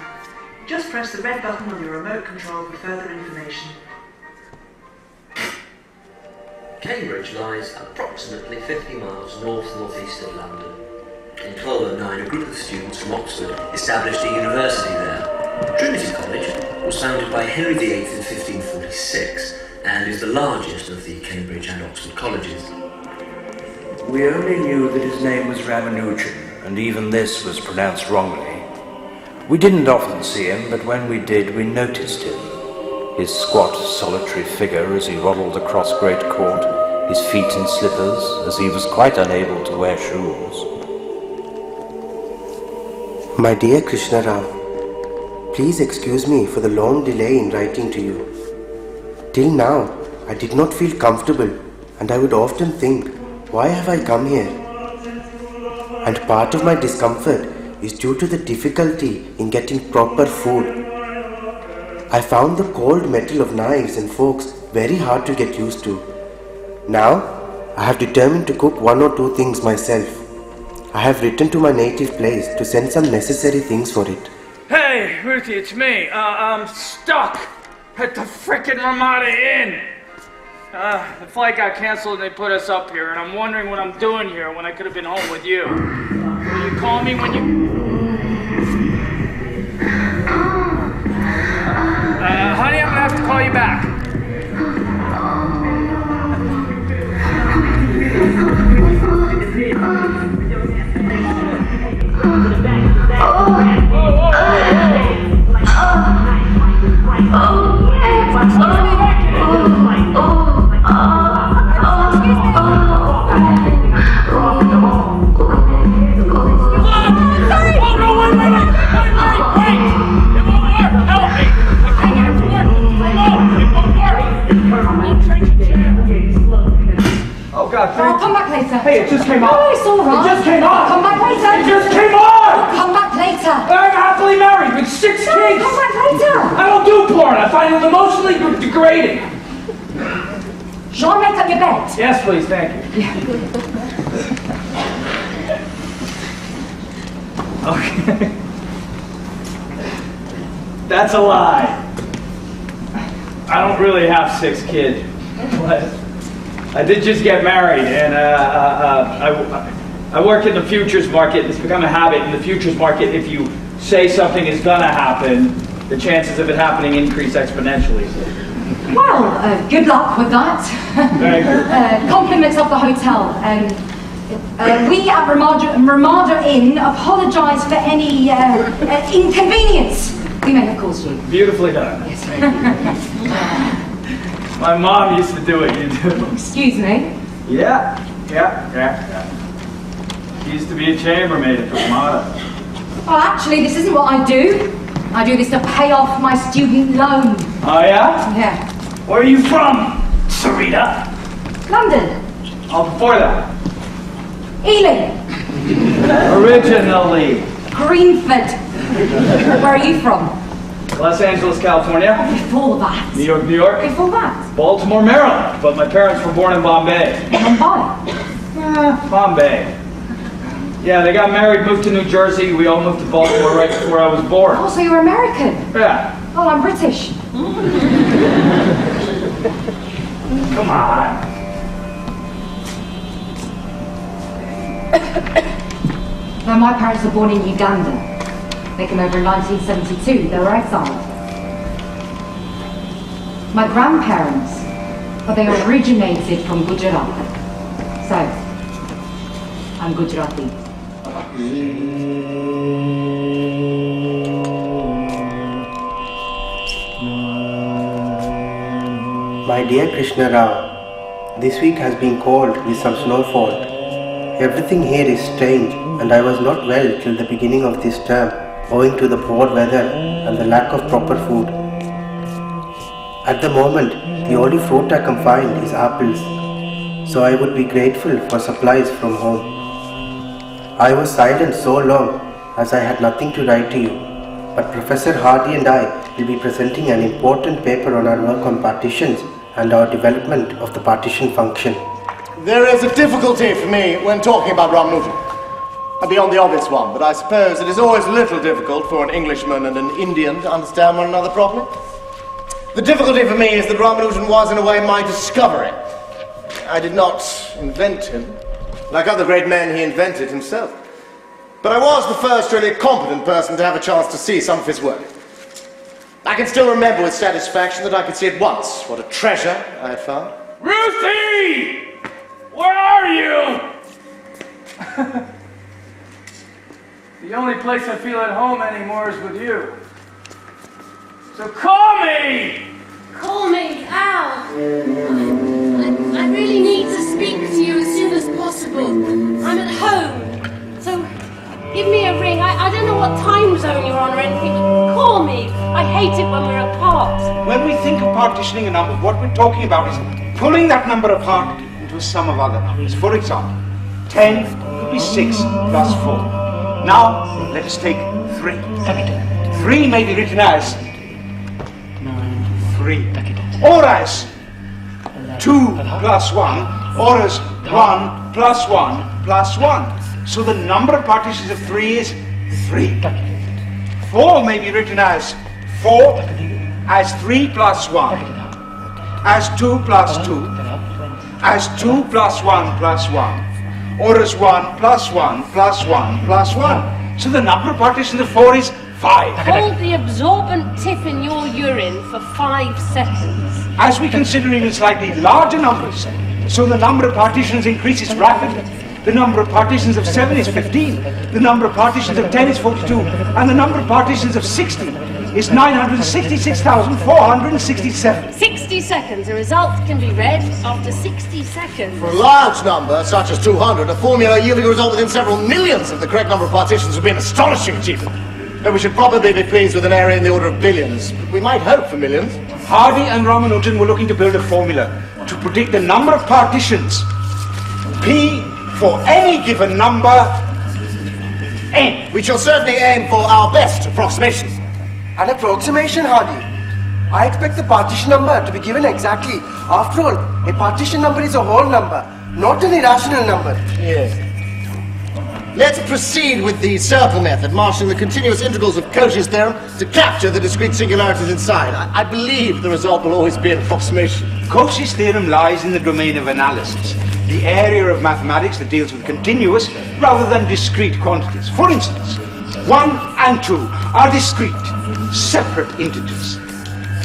Just press the red button on your remote control for further information. Cambridge lies approximately 50 miles north-northeast of London. In 1209, a group of students from Oxford established a university there. Trinity College was founded by Henry VIII in 1546 and is the largest of the Cambridge and Oxford colleges. We only knew that his name was Ramanujan, and even this was pronounced wrongly. We didn't often see him, but when we did, we noticed him. His squat, solitary figure as he waddled across Great Court, his feet in slippers, as he was quite unable to wear shoes. My dear Krishna Rao, please excuse me for the long delay in writing to you. Till now, I did not feel comfortable, and I would often think, why have I come here? And part of my discomfort is due to the difficulty in getting proper food. I found the cold metal of knives and forks very hard to get used to. Now, I have determined to cook 1 or 2 things myself. I have written to my native place to send some necessary things for it. Hey, Ruthie, it's me. I'm stuck at the frickin' Ramada Inn. The flight got canceled and they put us up here, and I'm wondering what I'm doing here when I could have been home with you. Will you call me when you... honey, I'm gonna have to call you back. Oh God, Oh, come back later. Hey, it just came off. No, it's all right. It just came off. Come back later. It just came off. Come back later. I'm happily married with 6 No, kids. come back later. I don't do porn. I find it emotionally degrading. Shall I make up your bed? Yes, please. Thank you. Okay. That's a lie. I don't really have 6 kids. But I did just get married, and I work in the futures market. It's become a habit in the futures market. If you say something is gonna happen, the chances of it happening increase exponentially. Well, good luck with that. Thank you. Compliments of the hotel. We at Ramada Inn apologise for any inconvenience we may have caused you. Beautifully done. Yes. Thank you. My mom used to do what you do. Excuse me? Yeah. She used to be a chambermaid at the Ramada. Well, actually, this isn't what I do. I do this to pay off my student loan. Oh, yeah? Yeah. Where are you from, Sarita? London. Oh, before that? Ealing. Originally. Greenford. Where are you from? Los Angeles, California. Before that. New York, New York. Before that. Baltimore, Maryland. But my parents were born in Bombay. Bombay? Bombay. Yeah, they got married, moved to New Jersey. We all moved to Baltimore right before I was born. Oh, so you're American? Yeah. Oh, I'm British. Come on. Now, my parents were born in Uganda. They came over in 1972. They were exiled. My grandparents, well, they originated from Gujarat. So, I'm Gujarati. My dear Krishna Rao, this week has been cold with some snowfall. Everything here is strange, and I was not well till the beginning of this term, owing to the poor weather and the lack of proper food. At the moment, the only fruit I can find is apples, so I would be grateful for supplies from home. I was silent so long as I had nothing to write to you, but Professor Hardy and I will be presenting an important paper on our work on partitions and our development of the partition function. There is a difficulty for me when talking about Ramanujan. Beyond the obvious one, but I suppose it is always a little difficult for an Englishman and an Indian to understand one another properly. The difficulty for me is that Ramanujan was in a way my discovery. I did not invent him. Like other great men, he invented himself. But I was the first really competent person to have a chance to see some of his work. I can still remember with satisfaction that I could see at once what a treasure I had found. Ruthie! Where are you? The only place I feel at home anymore is with you. So call me! Call me, Al. I really need to speak to you as soon as possible. I'm at home, so give me a ring. I don't know what time zone you're on or anything, but call me. I hate it when we're apart. When we think of partitioning a number, what we're talking about is pulling that number apart into a sum of other numbers. For example, 10 could be 6 plus 4. Now, let us take 3. 3 may be written as 3, or as 2 plus 1, or as 1 plus 1 plus 1. So the number of partitions of 3 is 3. 4 may be written as 4, as 3 plus 1, as 2 plus 2, as 2 plus 1 plus 1, or as 1 plus 1 plus 1 plus 1. So the number of partitions of 4 is 5. Hold the absorbent tip in your urine for 5 seconds. As we consider even slightly larger numbers, so the number of partitions increases rapidly. The number of partitions of 7 is 15, the number of partitions of 10 is 42, and the number of partitions of 60 is 966,467. 60 seconds. The result can be read after 60 seconds. For a large number, such as 200, a formula yielding a result within several millions of the correct number of partitions would be an astonishing achievement. But we should probably be pleased with an area in the order of billions. We might hope for millions. Hardy and Ramanujan were looking to build a formula to predict the number of partitions P for any given number N. We shall certainly aim for our best approximation. An approximation, Hardy? I expect the partition number to be given exactly. After all, a partition number is a whole number, not an irrational number. Yes. Let's proceed with the circle method, marshalling the continuous integrals of Cauchy's theorem to capture the discrete singularities inside. I believe the result will always be an approximation. Cauchy's theorem lies in the domain of analysis, the area of mathematics that deals with continuous rather than discrete quantities. For instance, 1 and 2 are discrete, separate integers.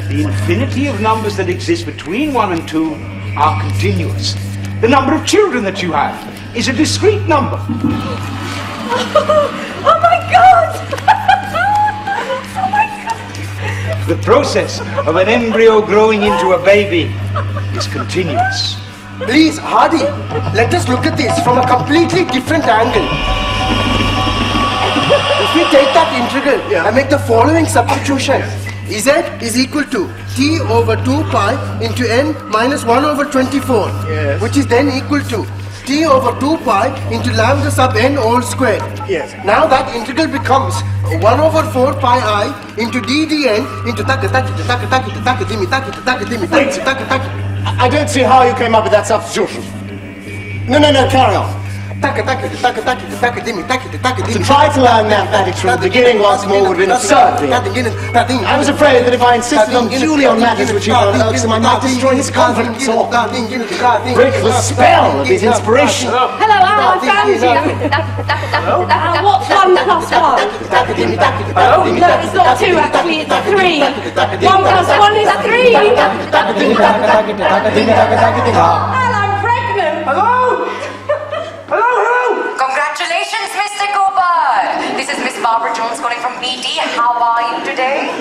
The infinity of numbers that exist between 1 and 2 are continuous. The number of children that you have is a discrete number. Oh my God! Oh my God! The process of an embryo growing into a baby is continuous. Please, Hardy, let us look at this from a completely different angle. If we take that integral and make the following substitution, Z is equal to t over 2 pi into n minus 1 over 24, which is then equal to t over 2 pi into lambda sub n all squared. Yes. Now that integral becomes 1 over 4 pi I into d dn into I don't see how you came up with that substitution. No, carry on. To try to learn mathematics from the beginning once more would be an absurdity. I was afraid that if I insisted unduly on matters which he found irksome, I might destroy his confidence or break the spell of his inspiration. Hello, Al, I found you. What's 1 plus 1? No, it's not 2 actually, it's 3. 1 plus 1 is 3. Al, I'm pregnant. Hello? Congratulations, Mr. Gopal! This is Miss Barbara Jones calling from BT. How are you today?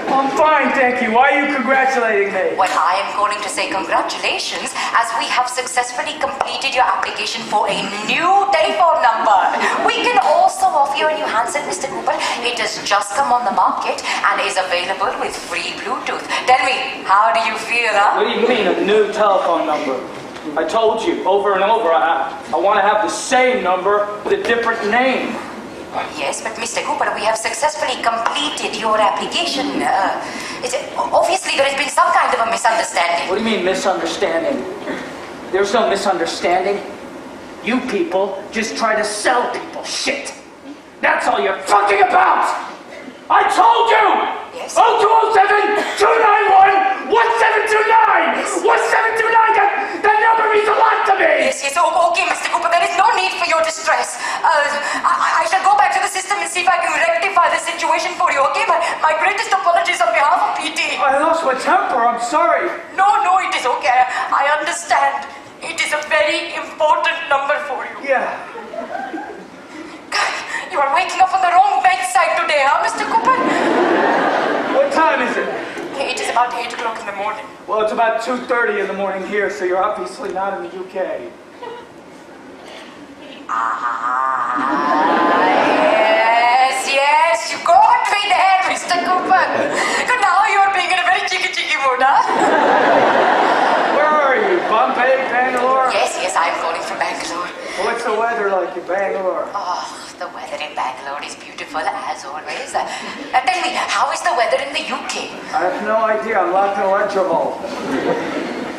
I'm fine, thank you. Why are you congratulating me? Well, I am calling to say congratulations as we have successfully completed your application for a new telephone number. We can also offer you a new handset, Mr. Cooper. It has just come on the market and is available with free Bluetooth. Tell me, how do you feel, huh? What do you mean, a new telephone number? I told you over and over, I want to have the same number with a different name. Yes, but Mr. Cooper, we have successfully completed your application. Obviously, there has been some kind of a misunderstanding. What do you mean, misunderstanding? There's no misunderstanding. You people just try to sell people shit. That's all you're fucking about! I told you! Yes? 0207-291-1729! Yes. 1729! That number means a lot to me! Yes, okay, Mr. Cooper, there is no need for your distress. I shall go back to the system and see if I can rectify the situation for you, okay? My greatest apologies on behalf of PT. I lost my temper, I'm sorry. No, it is okay. I understand. It is a very important number for you. Yeah. You are waking up on the wrong bedside today, huh, Mr. Cooper? What time is it? It is about 8 o'clock in the morning. Well, it's about 2:30 in the morning here, so you're obviously not in the UK. Yes, you got me there, Mr. Cooper. And now you're being in a very cheeky mood, huh? Where are you? Bombay, Bangalore? Yes, I'm calling from Bangalore. What's the weather like in Bangalore? Oh, the weather in Bangalore is beautiful, as always. Tell me, how is the weather in the UK? I have no idea. I'm locked in a lecture hall.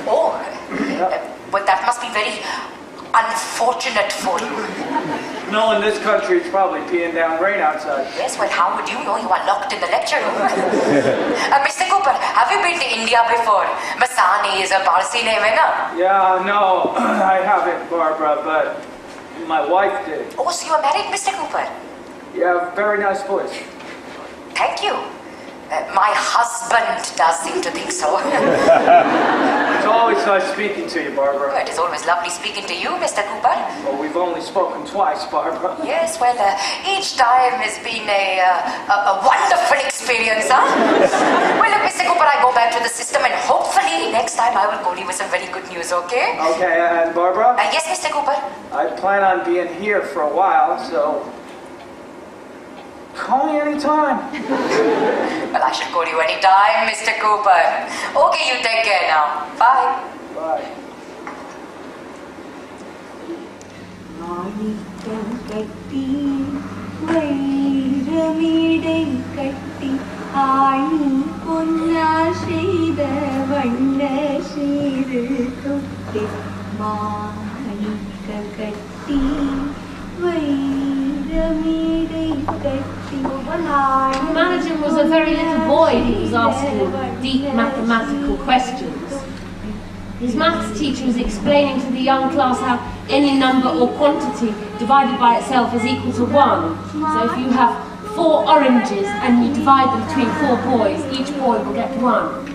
Oh, but that must be very unfortunate for you. No, in this country, it's probably peeing down rain outside. Yes, well, how would you know you are locked in the lecture room? Mr. Cooper, have you been to India before? Masani is a Parsi name, na? Yeah, no, I haven't, Barbara, but my wife did. Oh, so you are married, Mr. Cooper? Yeah, very nice voice. Thank you. My husband does seem to think so. It's always nice speaking to you, Barbara. It is always lovely speaking to you, Mr. Cooper. Well, we've only spoken twice, Barbara. Yes, well, each time has been a wonderful experience, huh? Well, look, Mr. Cooper, I go back to the system and hopefully next time I will call you with some very good news, okay? Okay, and Barbara? Yes, Mr. Cooper? I plan on being here for a while, so call me anytime. Well, I shall call you anytime, Mr. Cooper. Okay, you take care now. Bye. Bye. Managing was a very little boy who was asking deep mathematical questions. His maths teacher was explaining to the young class how any number or quantity divided by itself is equal to 1. So if you have 4 oranges and you divide them between 4 boys, each boy will get 1.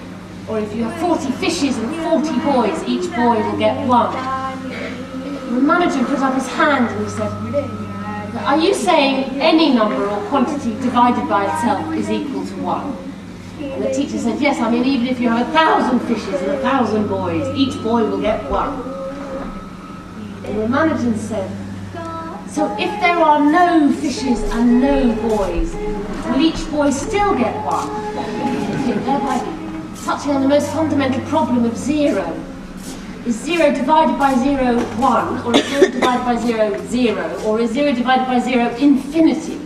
Or if you have 40 fishes and 40 boys, each boy will get 1. The manager put up his hand and he said, "Are you saying any number or quantity divided by itself is equal to 1? And the teacher said, "Yes, I mean even if you have 1,000 fishes and 1,000 boys, each boy will get 1. And the manager said, "So if there are no fishes and no boys, will each boy still get 1? Thereby touching on the most fundamental problem of 0. Is 0 divided by 0 1, or is 0 divided by 0 0, or is 0 divided by 0 infinity?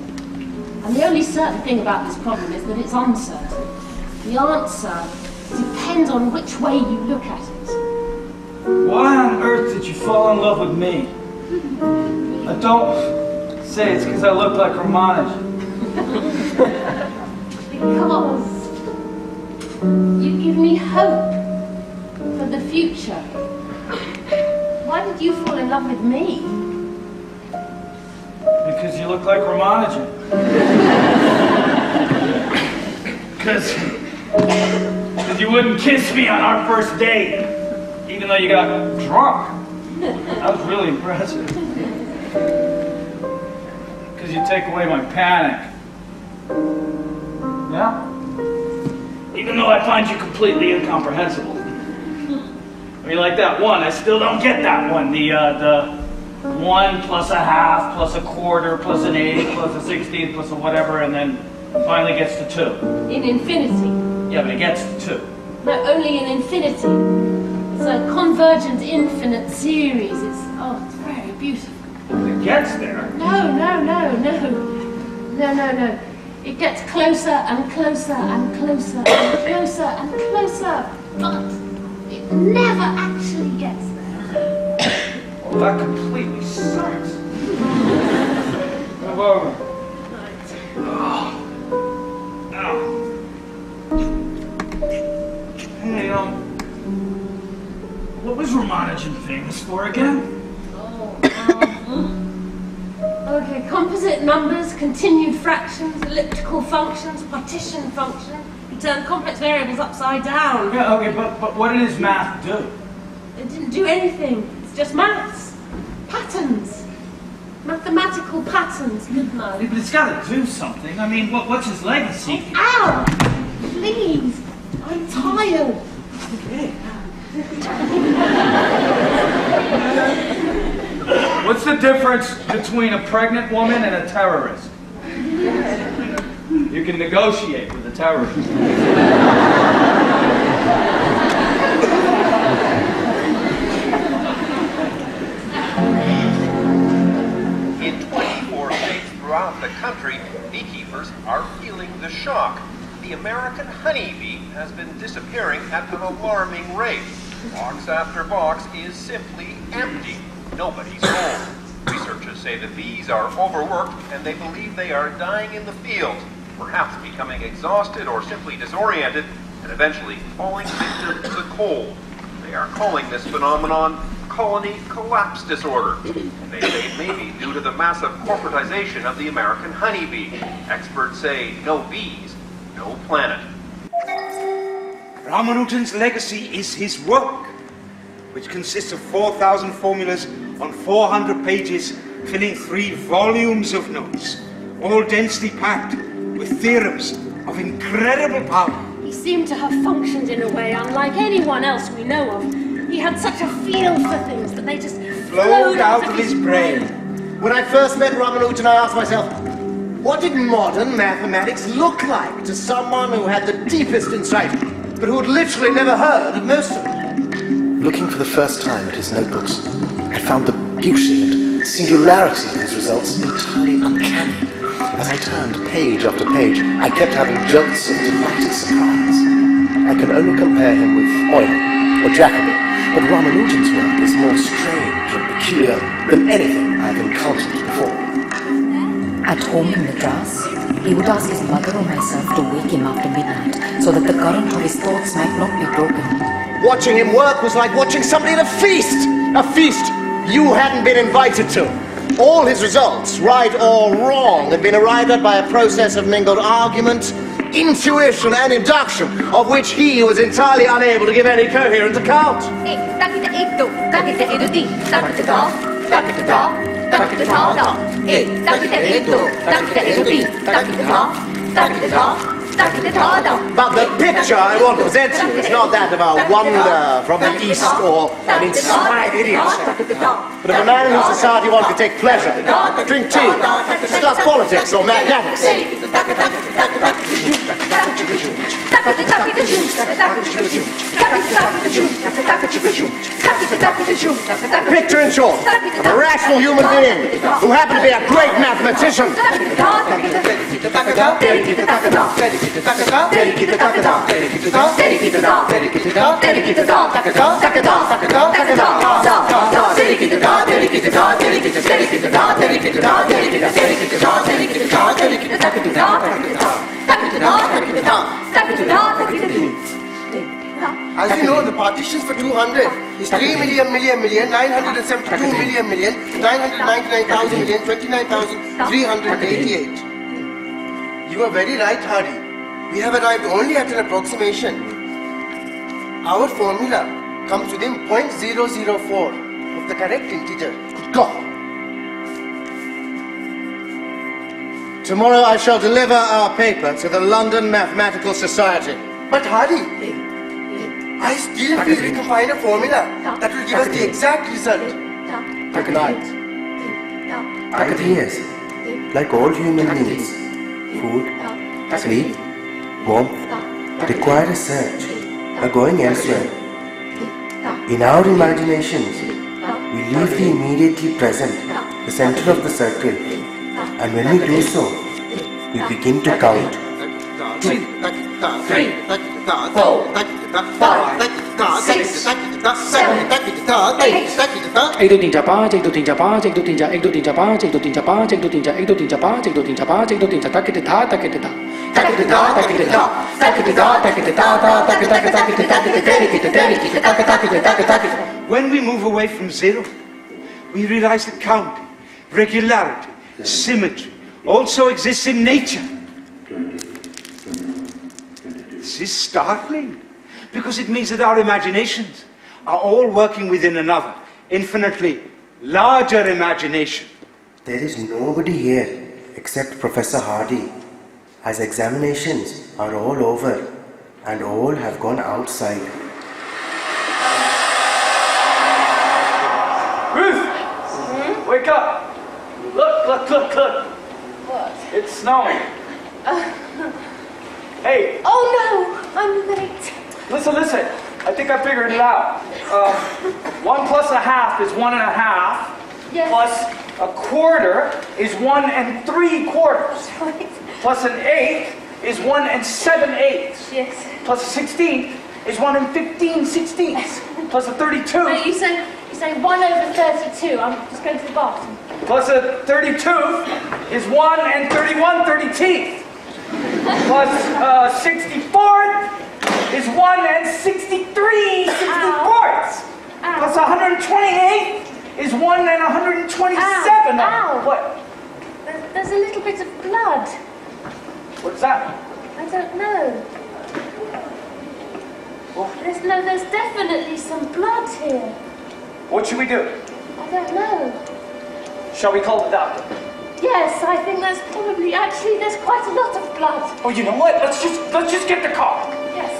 And the only certain thing about this problem is that it's uncertain. The answer depends on which way you look at it." Why on earth did you fall in love with me? Don't say it's because I look like Ramanujan. Because you give me hope for the future. Why did you fall in love with me? Because you look like Ramanujan. Because you wouldn't kiss me on our first date, even though you got drunk. That was really impressive. Because you take away my panic. Yeah? Even though I find you completely incomprehensible. I mean, like that one, I still don't get that one. The 1 plus a half plus a quarter plus an 8 plus a 16 plus a whatever, and then finally gets to 2. In infinity. Yeah, but it gets to 2. No, only in infinity. It's a convergent infinite series. It's very beautiful. It gets there. No. It gets closer and closer and closer and closer and closer, but it never actually gets there. Well, that completely sucks. Move over. Hey, what was Ramanujan famous for again? Okay, composite numbers, continued fractions, elliptical functions, partition functions. You turn complex variables upside down. Yeah, okay, but what did his math do? It didn't do anything. It's just maths. Patterns. Mathematical patterns, midnight. Yeah, but it's got to do something. I mean, what's his legacy? Ow! Please! I'm tired. Okay. What's the difference between a pregnant woman and a terrorist? You can negotiate with a terrorist. In 24 states throughout the country, beekeepers are feeling the shock. The American honeybee has been disappearing at an alarming rate. Box after box is simply empty. Nobody's home. Researchers say the bees are overworked and they believe they are dying in the field, perhaps becoming exhausted or simply disoriented, and eventually falling victim to the cold. They are calling this phenomenon colony collapse disorder. They say it may be due to the massive corporatization of the American honeybee. Experts say no bees, no planet. Ramanujan's legacy is his work, which consists of 4,000 formulas on 400 pages, filling 3 volumes of notes, all densely packed with theorems of incredible power. He seemed to have functioned in a way unlike anyone else we know of. He had such a feel for things that they just flowed out of his brain. When I first met Ramanujan, I asked myself, what did modern mathematics look like to someone who had the deepest insight, but who had literally never heard of most of it? Looking for the first time at his notebooks, I found the beauty and singularity of his results entirely uncanny. As I turned page after page, I kept having jolts of delighted surprise. I can only compare him with Euler or Jacobi, but Ramanujan's work is more strange and peculiar than anything I've encountered before. At home in Madras, he would ask his mother or myself to wake him after midnight so that the current of his thoughts might not be broken. Watching him work was like watching somebody at a feast! A feast you hadn't been invited to. All his results, right or wrong, had been arrived at by a process of mingled argument, intuition and induction, of which he was entirely unable to give any coherent account. But the picture I want to present to you is not that of a wanderer from the East or an inspired idiot, but of a man in whose society one could take pleasure, drink tea, discuss politics or mathematics. Picture in short, of a rational human being who happened to be a great mathematician. As you know, the partitions for 200 is 3 million, 972 million, 999,000 million, 29,388. You are very right, Hardy. We have arrived only at an approximation. Our formula comes within 0.004 of the correct integer. Good God! Tomorrow I shall deliver our paper to the London Mathematical Society. But Hardy, I still feel we can find a formula that will give us the exact result. Yes, like all human needs, food, sleep, warmth, require a search, a going elsewhere. In our imaginations, we leave the immediately present, the center of the circle, and when we do so, we begin to count. 2, 3, 4, 5, 6, 7, 8. 1 2 3 4 5 1 2 3 4 5 1 2 3 4 1 2 3 4 5 1 2 3 4 5 1 2 3 4 1 2 3 4 5 1 2 3 4 5 1 2 3 4 When we move away from zero, we realize that counting, regularity, symmetry also exists in nature. This is startling, because it means that our imaginations are all working within another, infinitely larger imagination. There is nobody here except Professor Hardy, as examinations are all over and all have gone outside. Ruth! Wake up! Look! What? It's snowing. Hey! Oh no! I'm late. Listen. I think I figured it out. 1 plus a half is 1 1/2. Yes. Plus a quarter is 1 3/4. Right. Plus an eighth is 1 7/8. Yes. Plus a 16th is 1 15/16. Plus a 32. No, you say 1 over 32. I'm just going to the bathroom. Plus a 32 is 1 31/32. Plus 64th is 1 63/64. Plus 128 is 1 127. Ow. What? There's a little bit of blood. What's that? I don't know. There's definitely some blood here. What should we do? I don't know. Shall we call the doctor? Yes, I think there's probably, actually, there's quite a lot of blood. Oh, you know what? Let's just get the car. Yes.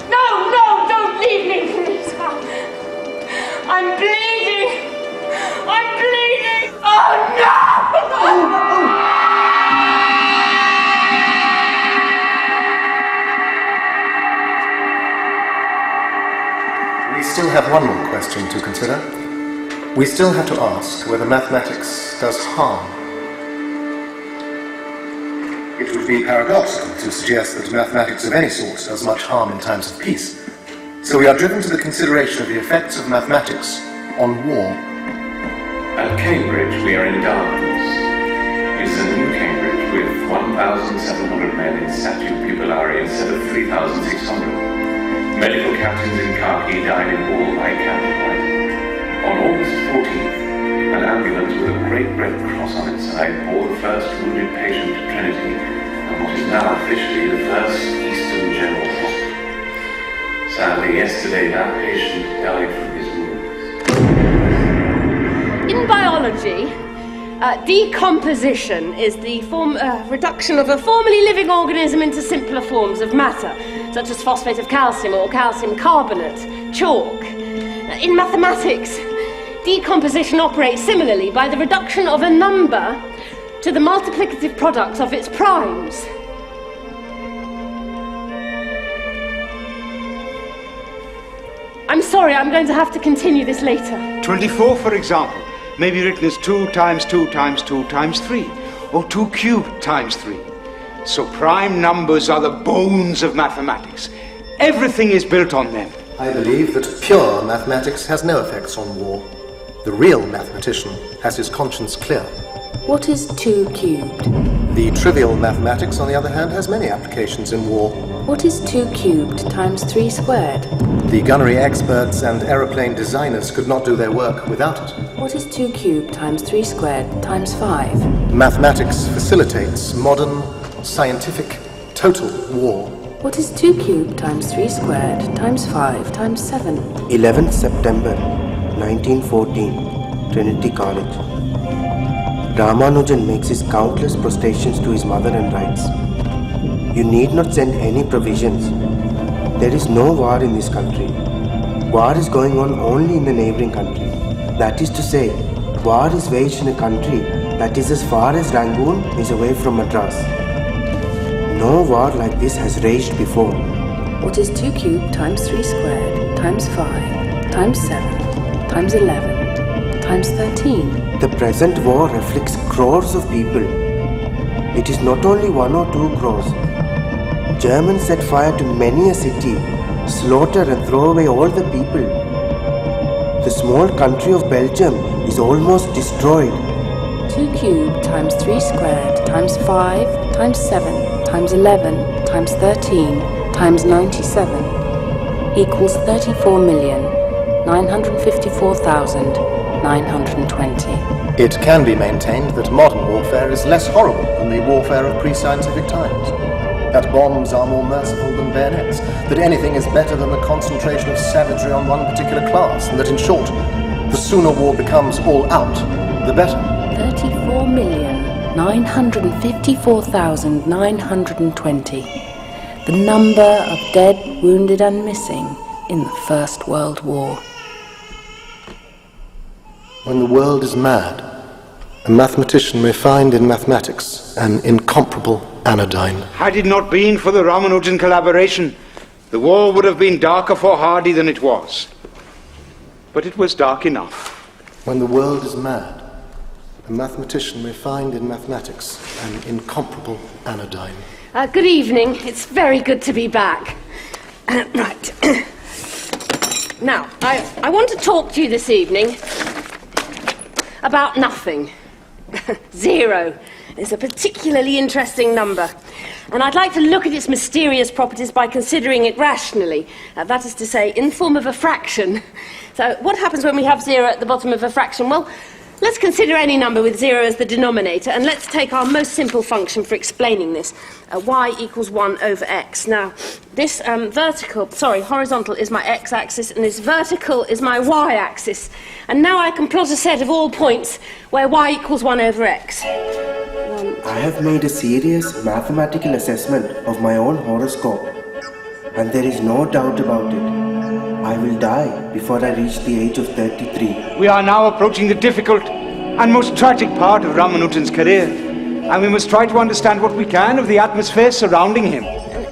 No, don't leave me, please. I'm bleeding. Oh, no! We still have one more question to consider. We still have to ask whether mathematics does harm. It would be paradoxical to suggest that mathematics of any sort does much harm in times of peace. So we are driven to the consideration of the effects of mathematics on war. At Cambridge, we are in darkness. It's a new Cambridge with 1,700 men in statute pupillary instead of 3,600. Medical captains in khaki died in war by candlelight. On August 14th, an ambulance with a great red cross on its side bore the first wounded patient to Trinity, and what is now officially the first Eastern General Hospital. Sadly, yesterday that patient died from his wounds. In biology, decomposition is the reduction of a formerly living organism into simpler forms of matter, such as phosphate of calcium or calcium carbonate, chalk. In mathematics, decomposition operates similarly by the reduction of a number to the multiplicative product of its primes. I'm sorry, I'm going to have to continue this later. 24, for example, may be written as 2 times 2 times 2 times 3, or 2 cubed times 3. So prime numbers are the bones of mathematics. Everything is built on them. I believe that pure mathematics has no effects on war. The real mathematician has his conscience clear. What is 2 cubed? The trivial mathematics, on the other hand, has many applications in war. What is 2 cubed times 3 squared? The gunnery experts and aeroplane designers could not do their work without it. What is 2 cubed times 3 squared times 5? Mathematics facilitates modern, scientific, total war. What is 2 cubed times 3 squared times 5 times 7? 11th September 1914, Trinity College. Ramanujan makes his countless prostrations to his mother and writes, "You need not send any provisions. There is no war in this country. War is going on only in the neighboring country. That is to say, war is waged in a country that is as far as Rangoon is away from Madras. No war like this has raged before. What is 2 cubed times 3 squared times 5 times 7 times 11 times 13? The present war afflicts crores of people. It is not only 1 or 2 crores. Germans set fire to many a city, slaughter and throw away all the people. The small country of Belgium is almost destroyed. 2 cubed times 3 squared times 5 times 7 times 11 times 13 times 97 equals 34,954,920. It can be maintained that modern warfare is less horrible than the warfare of pre-scientific times. That bombs are more merciful than bayonets, that anything is better than the concentration of savagery on one particular class, and that in short, the sooner war becomes all out, the better. 34,954,920. The number of dead, wounded and missing in the First World War. When the world is mad, a mathematician may find in mathematics an incomparable anodyne. Had it not been for the Ramanujan collaboration, the war would have been darker for Hardy than it was. But it was dark enough. When the world is mad, a mathematician may find in mathematics an incomparable anodyne. Good evening. It's very good to be back. Right. Now, I want to talk to you this evening about nothing. 0 is a particularly interesting number. And I'd like to look at its mysterious properties by considering it rationally. That is to say, in the form of a fraction. So what happens when we have 0 at the bottom of a fraction? Well, let's consider any number with 0 as the denominator, and let's take our most simple function for explaining this. Y equals 1 over x. Now, this horizontal is my x-axis, and this vertical is my y-axis. And now I can plot a set of all points where y equals 1 over x. I have made a serious mathematical assessment of my own horoscope, and there is no doubt about it. I will die before I reach the age of 33. We are now approaching the difficult and most tragic part of Ramanujan's career, and we must try to understand what we can of the atmosphere surrounding him.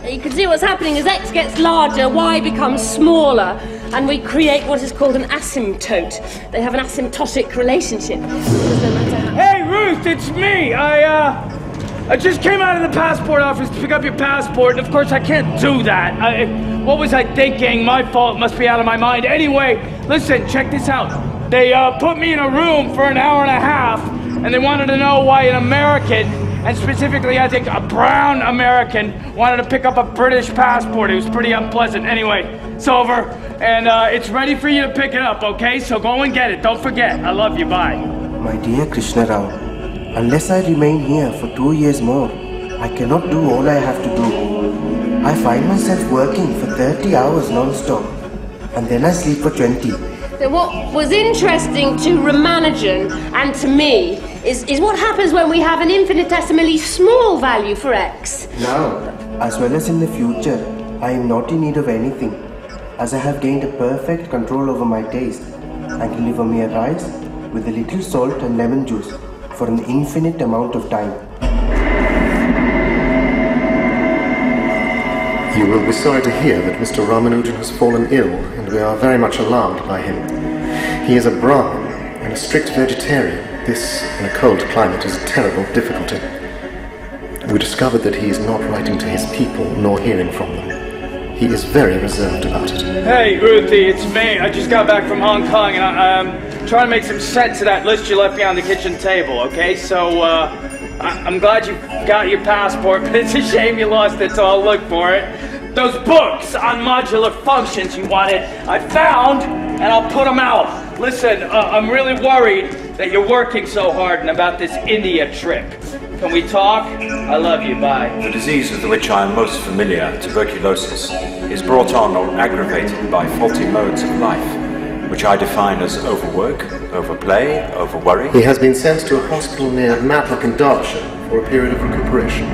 You can see what's happening as x gets larger, y becomes smaller, and we create what is called an asymptote. They have an asymptotic relationship. Hey, Ruth, it's me. I just came out of the passport office to pick up your passport, and of course I can't do that. What was I thinking? My fault, must be out of my mind. Anyway, listen, check this out. They put me in a room for an hour and a half, and they wanted to know why an American, and specifically I think a brown American, wanted to pick up a British passport. It was pretty unpleasant. Anyway, it's over, and it's ready for you to pick it up, okay? So go and get it. Don't forget. I love you. Bye. My dear Krishna Rao, unless I remain here for 2 years more, I cannot do all I have to do. I find myself working for 30 hours non-stop, and then I sleep for 20. So what was interesting to Ramanujan and to me is what happens when we have an infinitesimally small value for x. Now, as well as in the future, I am not in need of anything, as I have gained a perfect control over my taste, and can live on mere rice with a little salt and lemon juice for an infinite amount of time. You will be sorry to hear that Mr. Ramanujan has fallen ill, and we are very much alarmed by him. He is a Brahmin and a strict vegetarian. This, in a cold climate, is a terrible difficulty. We discovered that he is not writing to his people, nor hearing from them. He is very reserved about it. Hey, Ruthie, it's me. I just got back from Hong Kong, and I'm trying to make some sense of that list you left me on the kitchen table, okay? So, I'm glad you got your passport, but it's a shame you lost it, so I'll look for it. Those books on modular functions you wanted, I found, and I'll put them out. Listen, I'm really worried that you're working so hard and about this India trip. Can we talk? I love you, bye. The disease with which I am most familiar, tuberculosis, is brought on or aggravated by faulty modes of life, which I define as overwork, overplay, overworry. He has been sent to a hospital near Matlock in Derbyshire for a period of recuperation.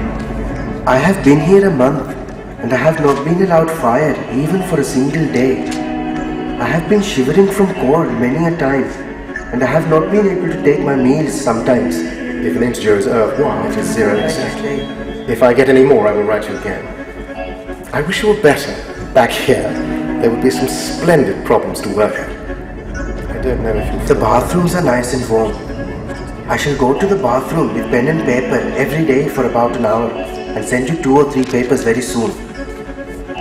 I have been here a month, and I have not been allowed fire even for a single day. I have been shivering from cold many a time, and I have not been able to take my meals sometimes. If an integer is 1, it is 0 exactly. If I get any more, I will write you again. I wish you were better. Back here, there would be some splendid problems to work at. I don't know if you... The bathrooms are nice and warm. I shall go to the bathroom with pen and paper every day for about an hour and send you 2 or 3 papers very soon.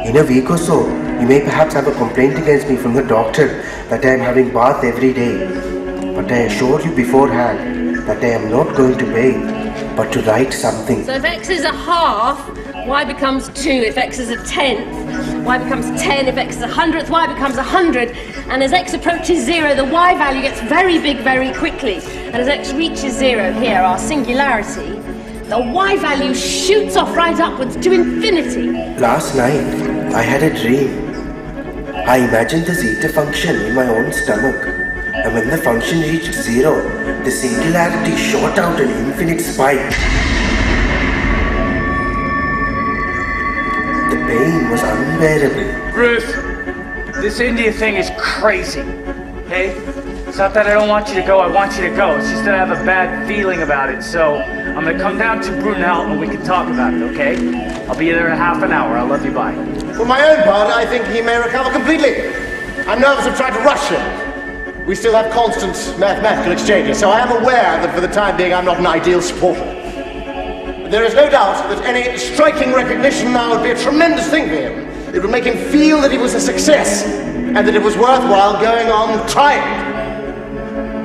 In a week or so, you may perhaps have a complaint against me from the doctor that I am having bath every day. But I assure you beforehand that I am not going to bathe, but to write something. So if x is a half, y becomes 2. If x is a tenth, y becomes 10. If x is a hundredth, y becomes 100. And as x approaches 0, the y value gets very big very quickly. And as x reaches 0, here, our singularity, the y value shoots off right upwards to infinity. Last night, I had a dream. I imagined the zeta function in my own stomach. And when the function reached 0, the singularity shot out an infinite spike. The pain was unbearable. Ruth, this India thing is crazy, okay? It's not that I don't want you to go, I want you to go. It's just that I have a bad feeling about it, so I'm gonna come down to Brunel and we can talk about it, okay? I'll be there in half an hour. I love you, bye. For my own part, I think he may recover completely. I'm nervous of trying to rush him. We still have constant mathematical exchanges, so I am aware that for the time being I'm not an ideal supporter. But there is no doubt that any striking recognition now would be a tremendous thing for him. It would make him feel that he was a success, and that it was worthwhile going on trying.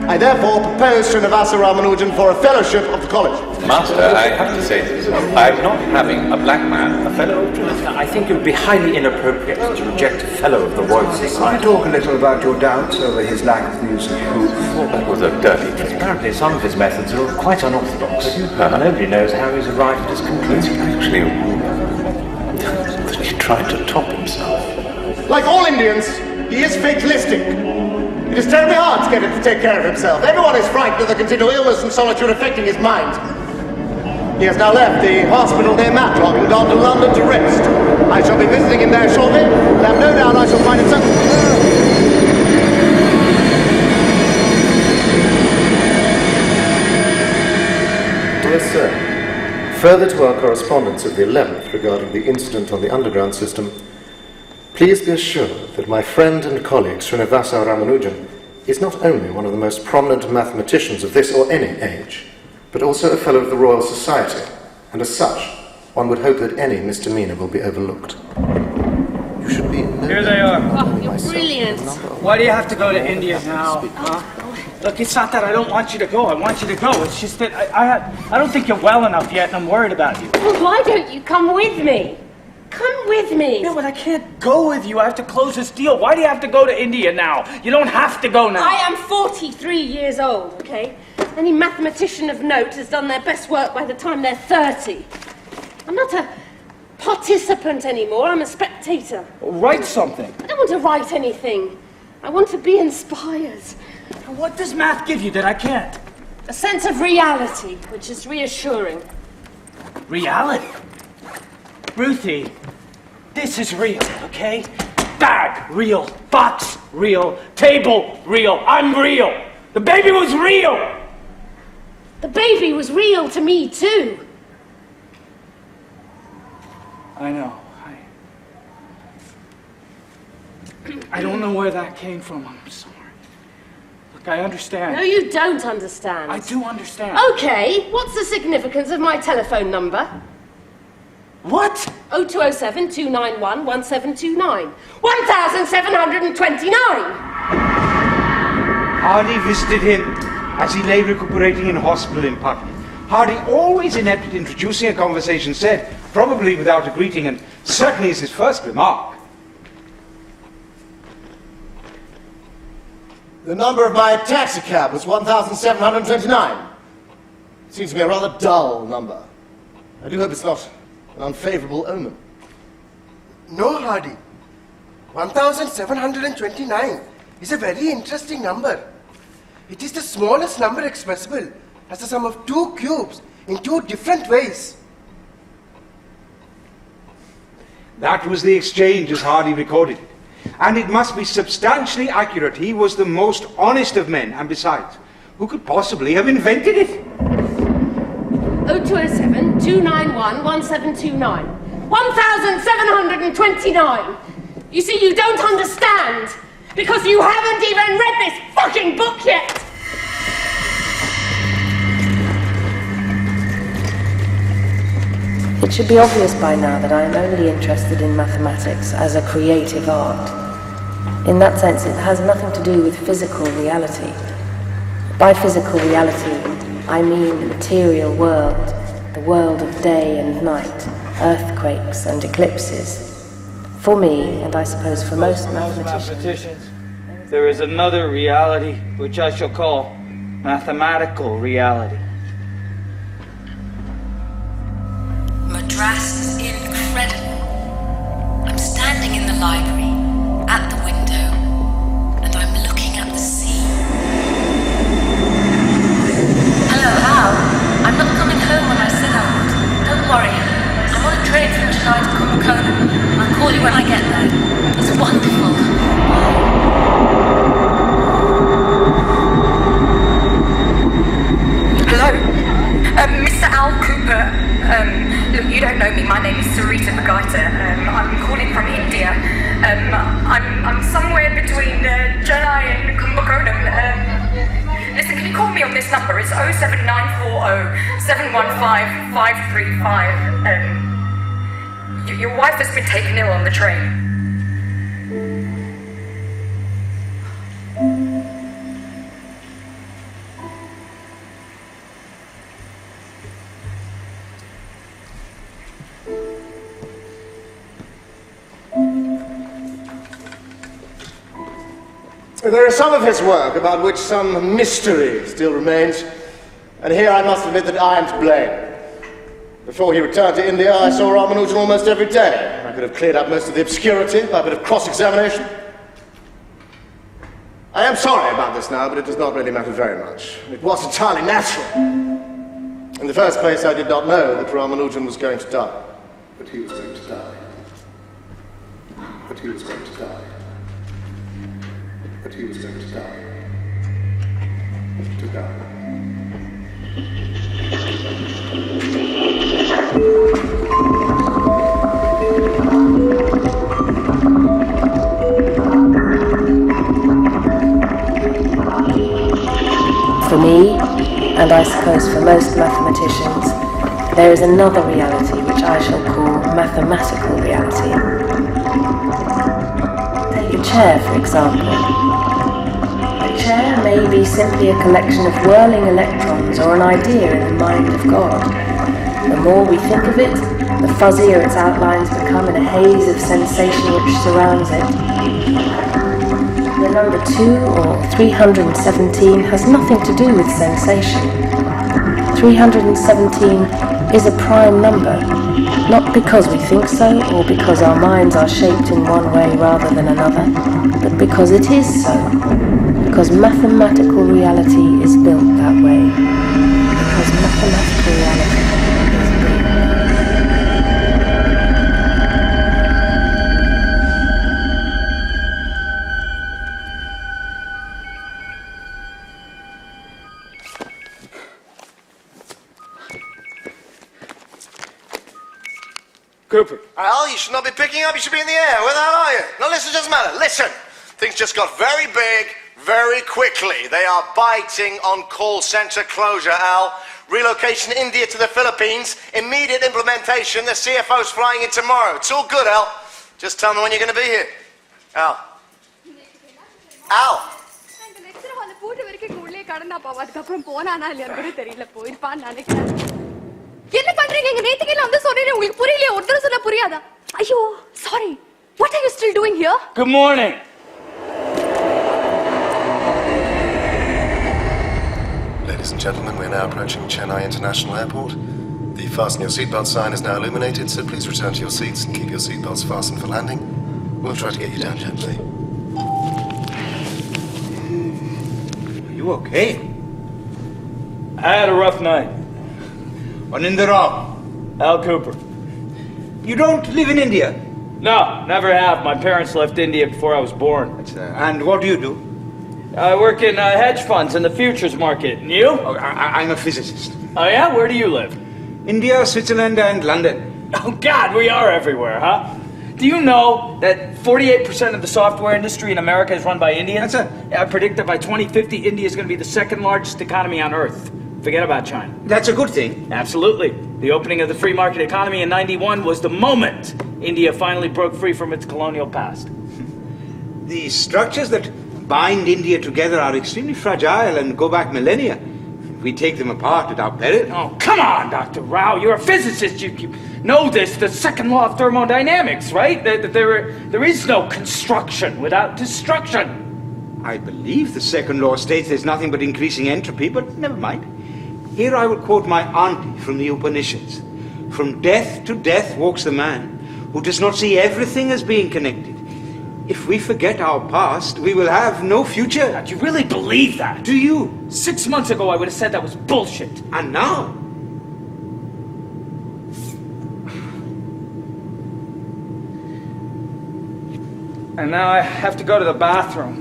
I therefore propose Srinivasa Ramanujan for a fellowship of the college. Master, I have to say this. I'm not having a black man a fellow of Trinity. I think it would be highly inappropriate to reject a fellow of the Royal Society. Could you talk a little about your doubts over his lack of the use of proof? Well, that was a dirty trick. Apparently some of his methods are quite unorthodox. Nobody knows how he's arrived at his conclusion. It's actually a rumor that he tried to top himself. Like all Indians, he is fatalistic. It is terribly hard to get him to take care of himself. Everyone is frightened of the continual illness and solitude affecting his mind. He has now left the hospital near Matlock and gone to London to rest. I shall be visiting him there shortly, and have no doubt I shall find him something. Dear Sir, further to our correspondence of the 11th regarding the incident on the underground system, please be assured that my friend and colleague Srinivasa Ramanujan is not only one of the most prominent mathematicians of this or any age, but also a fellow of the Royal Society, and as such, one would hope that any misdemeanor will be overlooked. You should be in no Here they are. Oh, you're brilliant. Why do you have to go to India now? Huh? Look, it's not that I don't want you to go. I want you to go. It's just that I don't think you're well enough yet, and I'm worried about you. Well, why don't you come with me? Come with me. No, but I can't go with you. I have to close this deal. Why do you have to go to India now? You don't have to go now. I am 43 years old, okay? Any mathematician of note has done their best work by the time they're 30. I'm not a participant anymore. I'm a spectator. Well, write something. I don't want to write anything. I want to be inspired. What does math give you that I can't? A sense of reality, which is reassuring. Reality? Ruthie, this is real, okay? Bag, real. Box, real. Table, real. I'm real. The baby was real. The baby was real to me, too. I know. I don't know where that came from. I'm sorry. Look, I understand. No, you don't understand. I do understand. Okay, what's the significance of my telephone number? What? 0207 291 1729. 1729! Hardy visited him as he lay recuperating in hospital in Putney. Hardy, always inept at introducing a conversation, said, probably without a greeting, and certainly as his first remark, The number of my taxicab was 1729. Seems to be a rather dull number. I do hope it's not an unfavorable omen. No, Hardy. 1729 is a very interesting number. It is the smallest number expressible as the sum of 2 cubes in 2 different ways. That was the exchange as Hardy recorded it. And it must be substantially accurate. He was the most honest of men, and besides, who could possibly have invented it? 0207 291 1729. 1729! You see, you don't understand, because you haven't even read this fucking book yet! It should be obvious by now that I am only interested in mathematics as a creative art. In that sense, it has nothing to do with physical reality. By physical reality, I mean the material world, the world of day and night, earthquakes and eclipses. For me, and I suppose for most mathematicians, there is another reality which I shall call mathematical reality. Madras is incredible. I'm standing in the library, at the window, and I'm looking at the sea. Hello, Al. I'm not coming home when I said I would. Don't worry. I'm on a train from tonight to Complicite. I'll call you when I get there. It's wonderful. Hello? Mr. Al Cooper. Look, you don't know me. My name is Sarita Bagaita. I'm calling from India. I'm somewhere between Chennai and Kumbakonam. Listen, can you call me on this number? It's 07940 715 535. Your wife has been taken ill on the train. There is some of his work about which some mystery still remains, and here I must admit that I am to blame. Before he returned to India, I saw Ramanujan almost every day. I could have cleared up most of the obscurity by a bit of cross-examination. I am sorry about this now, but it does not really matter very much. It was entirely natural. In the first place, I did not know that Ramanujan was going to die. But he was going to die. But he was going to die. But he was going to die. To die. For me, and I suppose for most mathematicians, there is another reality which I shall call mathematical reality. Take a chair, for example. A chair may be simply a collection of whirling electrons or an idea in the mind of God. The more we think of it, the fuzzier its outlines become in a haze of sensation which surrounds it. The number 2 or 317 has nothing to do with sensation. 317 is a prime number, not because we think so or because our minds are shaped in one way rather than another, but because it is so, because mathematical reality is built that way, because mathematical reality is built. Cooper. Al, you should not be picking up, you should be in the air. Where the hell are you? No, listen, it doesn't matter. Listen! Things just got very big, very quickly. They are biting on call center closure, Al. Relocation India to the Philippines, immediate implementation, the CFO's flying in tomorrow. It's all good, Al. Just tell me when you're going to be here. Al. Al! என்ன பண்றீங்க இங்க நேத்துக்கெல்லாம் வந்து சொல்றீங்க உங்களுக்கு புரியல ஒரு தடவை சொன்னா புரியாதா ஐயோ sorry what are you still doing here Good morning. Ladies and gentlemen, we are now approaching Chennai International Airport. The fasten your seatbelt sign is now illuminated, so please return to your seats and keep your seatbelts fastened for landing. We'll try to get you down gently. Are you okay? I had a rough night. Anindra. Al Cooper. You don't live in India? No, never have. My parents left India before I was born. And what do you do? I work in hedge funds in the futures market. And you? Oh, I'm a physicist. Oh yeah? Where do you live? India, Switzerland, and London. Oh God, we are everywhere, huh? Do you know that 48% of the software industry in America is run by Indians? I predict that by 2050, India is going to be the second largest economy on Earth. Forget about China. That's a good thing. Absolutely. The opening of the free market economy in '91 was the moment India finally broke free from its colonial past. The structures that bind India together are extremely fragile and go back millennia. If we take them apart at our peril. Oh, come on, Dr. Rao. You're a physicist. You know this, the second law of thermodynamics, right? That there is no construction without destruction. I believe the second law states there's nothing but increasing entropy, but never mind. Here I will quote my auntie from the Upanishads. From death to death walks the man who does not see everything as being connected. If we forget our past, we will have no future. Do you really believe that? Do you? 6 months ago, I would have said that was bullshit. And now? And now I have to go to the bathroom.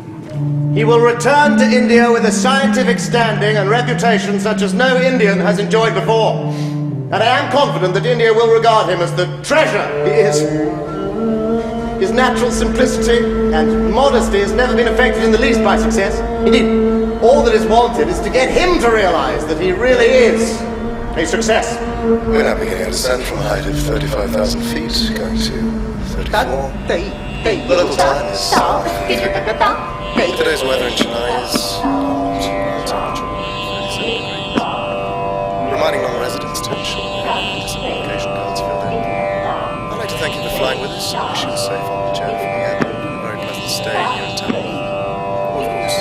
He will return to India with a scientific standing and reputation such as no Indian has enjoyed before. And I am confident that India will regard him as the treasure he is. His natural simplicity and modesty has never been affected in the least by success. Indeed, all that is wanted is to get him to realize that he really is a success. We're now beginning a descent from a height of 35,000 feet, going to 34. The little time is today's weather in Chennai is temperature 37 degrees. Reminding non-residents to ensure their location cards filled in. I'd like to thank you for flying with us and wish you a safe on the journey from the airport and a very pleasant stay here in town. Of course,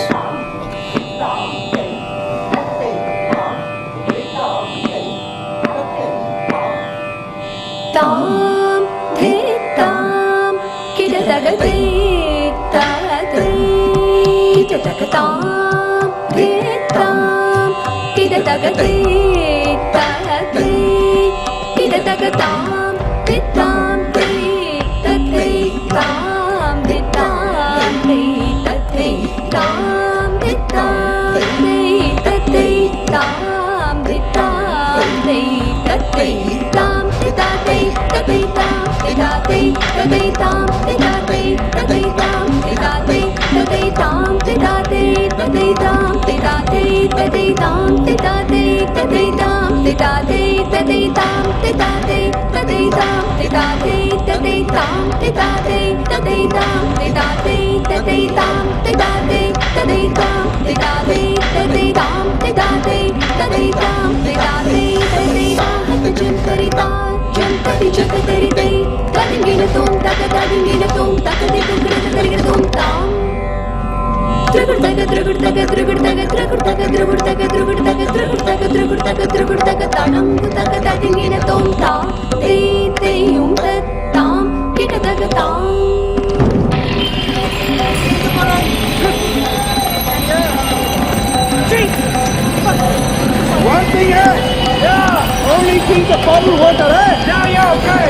One thing here? Yeah! Only thing the bottle water, eh? Now you're okay!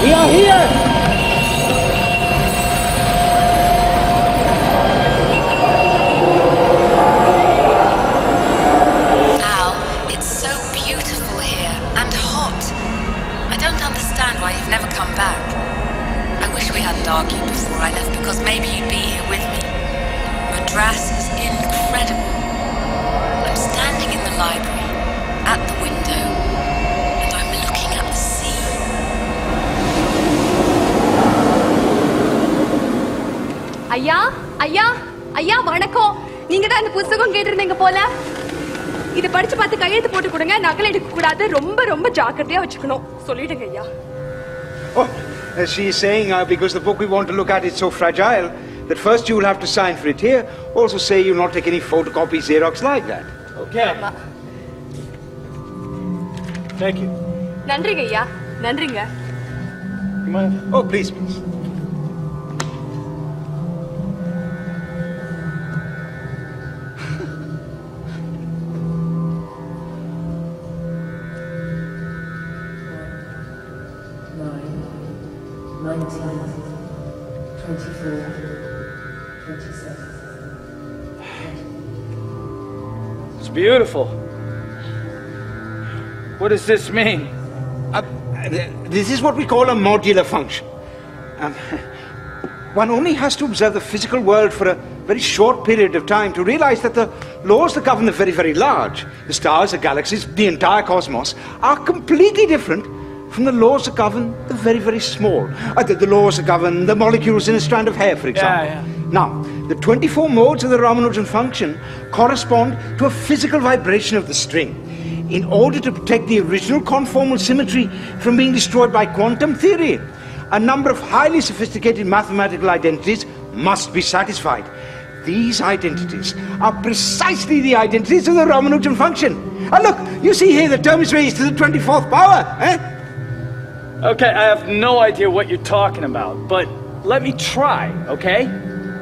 We are here! Al, it's so beautiful here and hot. I don't understand why you've never come back. I wish we hadn't argued before I left because maybe you'd be here with me. Madras is incredible. I'm standing in the library, at the window, and I'm looking at the sea. ஐயா வணக்கம். நீங்க தான் இந்த புத்தகம் கேட்டிருந்தீங்க போல. இத படிச்சு பார்த்து கையெழுத்து போட்டு கொடுங்க. நகல் எடுக்க கூடாது. ரொம்ப ரொம்ப ஜாக்கிரதையா வச்சுக்கணும். சொல்லிடுங்க ஐயா. Oh, she's saying because the book we want to look at is so fragile that first you will have to sign for it here. Also say you'll not take any photocopy Xerox like that. Okay. Thank you. நன்றிங்க ஐயா. நன்றிங்க. Come on. Oh, please, please. 24, 27. It's beautiful. What does this mean? This is what we call a modular function. One only has to observe the physical world for a very short period of time to realize that the laws that govern the very, very large, the stars, the galaxies, the entire cosmos, are completely different from the laws that govern the very, very small. The laws that govern the molecules in a strand of hair, for example. Yeah. Now, the 24 modes of the Ramanujan function correspond to a physical vibration of the string. In order to protect the original conformal symmetry from being destroyed by quantum theory, a number of highly sophisticated mathematical identities must be satisfied. These identities are precisely the identities of the Ramanujan function. And look, you see here the term is raised to the 24th power, eh? Okay, I have no idea what you're talking about, but let me try, okay?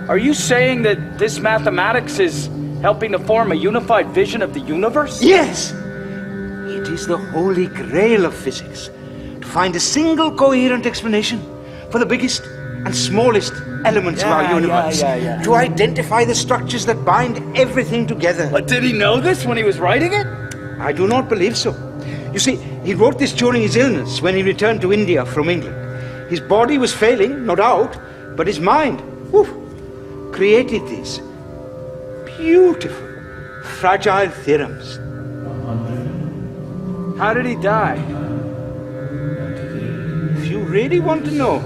Are you saying that this mathematics is helping to form a unified vision of the universe? Yes! It is the holy grail of physics, to find a single coherent explanation for the biggest and smallest elements of our universe. To identify the structures that bind everything together. But did he know this when he was writing it? I do not believe so. You see, he wrote this during his illness when he returned to India from England. His body was failing, no doubt, but his mind, created these beautiful, fragile theorems. How did he die? If you really want to know,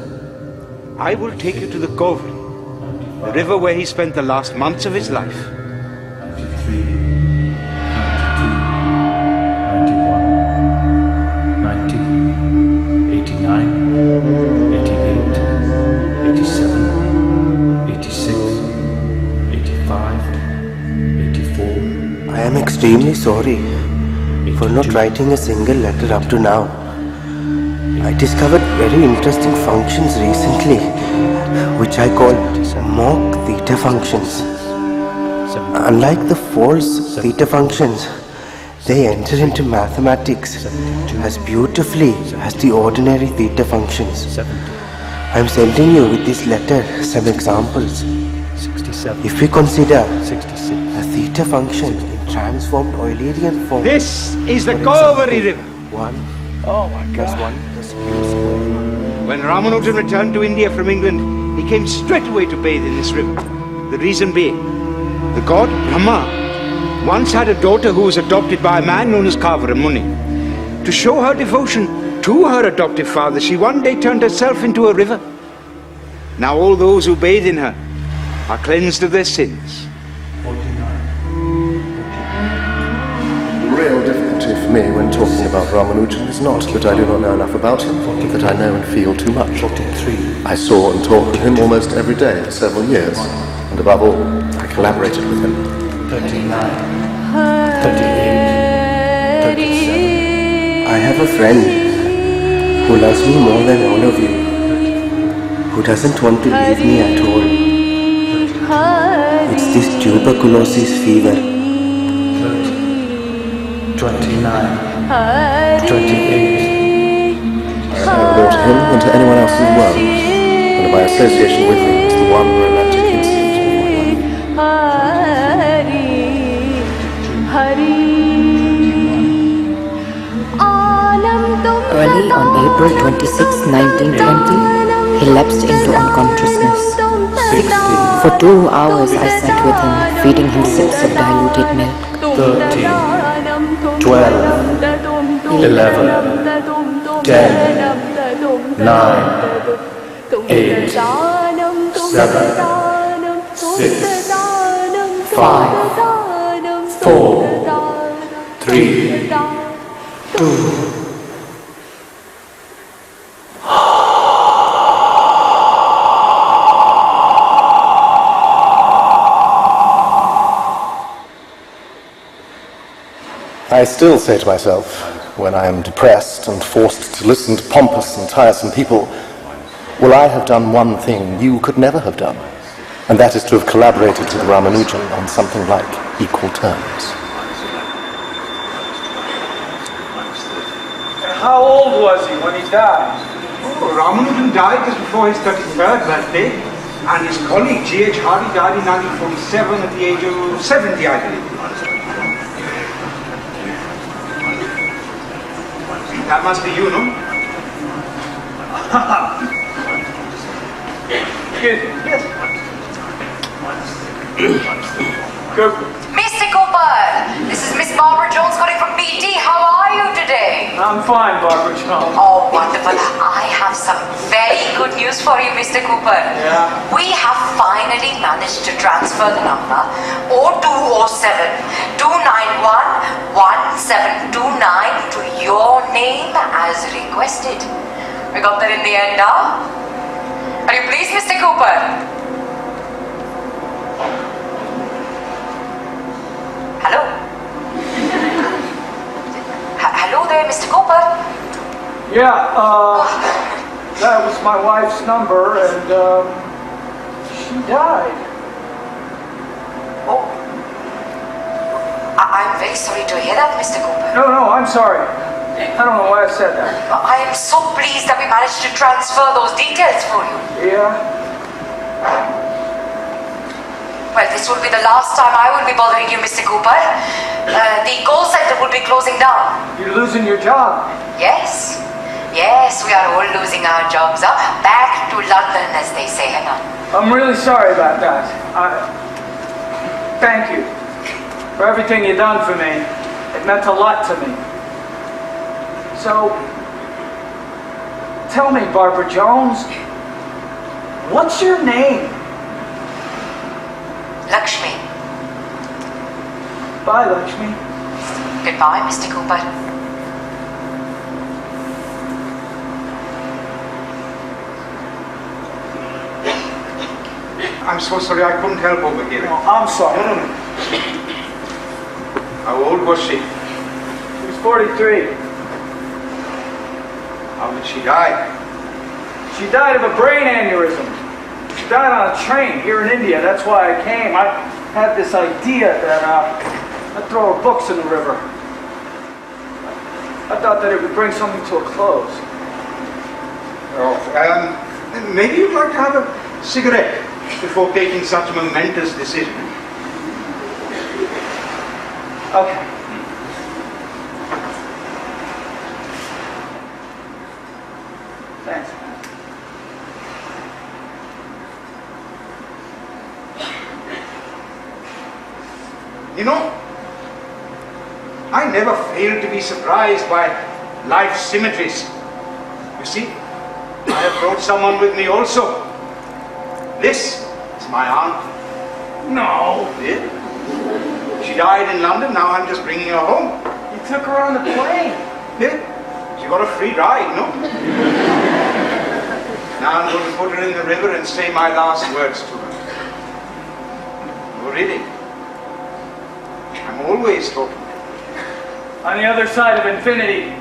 I will take you to the Govri, the river where he spent the last months of his life. 93, 92, 91, 90, 89, 88, 87, 86, 85, 84. I am extremely sorry for not writing a single letter up to now. I discovered very interesting functions recently, which I call mock theta functions. Unlike the false theta functions, they enter into mathematics as beautifully as the ordinary theta functions. I am sending you with this letter some examples. If we consider a theta function in transformed Eulerian form. This is the Govri River. 1 Oh my plus God. 1 plus u squared. When Ramanujan returned to India from England, he came straight away to bathe in this river. The reason being, the god Brahma once had a daughter who was adopted by a man known as Kavara Muni. To show her devotion to her adoptive father, she one day turned herself into a river. Now all those who bathe in her are cleansed of their sins. The real difficulty for me when talking about Ramanujan is not that I do not know enough about him, but that I know and feel too much. I saw and talked with him almost every day for several years, and above all, I collaborated with him. 39, 38, 37. I have a friend who loves me more than all of you, who doesn't want to leave me at all. It's this tuberculosis fever. 29, 28. I owe more to him than to anyone else in the world, and my association with him is the one romantic incident in my Early on April 26, 1920, he lapsed into unconsciousness. 60, For 2 hours I sat with him, feeding him sips of diluted milk. 13, 12, 11, 10, 9, 8, 7, 6, 5, 4, 3, 2. I still say to myself, when I am depressed and forced to listen to pompous and tiresome people, well, I have done one thing you could never have done, and that is to have collaborated with Ramanujan on something like equal terms. How old was he when he died? Well, Ramanujan died just before his 33rd birthday, and his colleague G.H. Hardy died in 1947 at the age of 70, I believe. That must be you, no? Yes. Mr. Cooper, this is Miss Barbara Jones calling from BT. How are you today? I'm fine, Barbara Jones. Oh, wonderful. I have some very good news for you, Mr. Cooper. Yeah? We have finally managed to transfer the number 0207 291 1729 to your name as requested. We got that in the end, huh? Are you pleased, Mr. Cooper? Hello? Hello there, Mr. Cooper? Yeah, that was my wife's number, and, she died. Oh. I'm very sorry to hear that, Mr. Cooper. No, I'm sorry. I don't know why I said that. I am so pleased that we managed to transfer those details for you. Yeah? Well, this will be the last time I will be bothering you, Mr. Cooper. The call center will be closing down. You're losing your job. Yes. Yes, we are all losing our jobs. Back to London, as they say. Hang on. I'm really sorry about that. Thank you for everything you've done for me. It meant a lot to me. So, tell me, Barbara Jones, what's your name? Lakshmi. Bye, Lakshmi. Goodbye, Mr. Cooper. I'm so sorry, I couldn't help overhearing. No, I'm sorry. No. How old was she? She was 43. How did she die? She died of a brain aneurysm. She died on a train here in India. That's why I came. I had this idea that I'd throw her books in the river. I thought that it would bring something to a close. Oh, maybe you'd like to have a cigarette before taking such a momentous decision. Okay. Thanks. You know, I never fail to be surprised by life's symmetries. You see, I have brought someone with me also. This is my aunt. No. Yeah. She died in London, now I'm just bringing her home. You took her on the plane. Yeah. She got a free ride, no? Now I'm going to put her in the river and say my last words to her. Oh, really? I'm always talking. On the other side of infinity.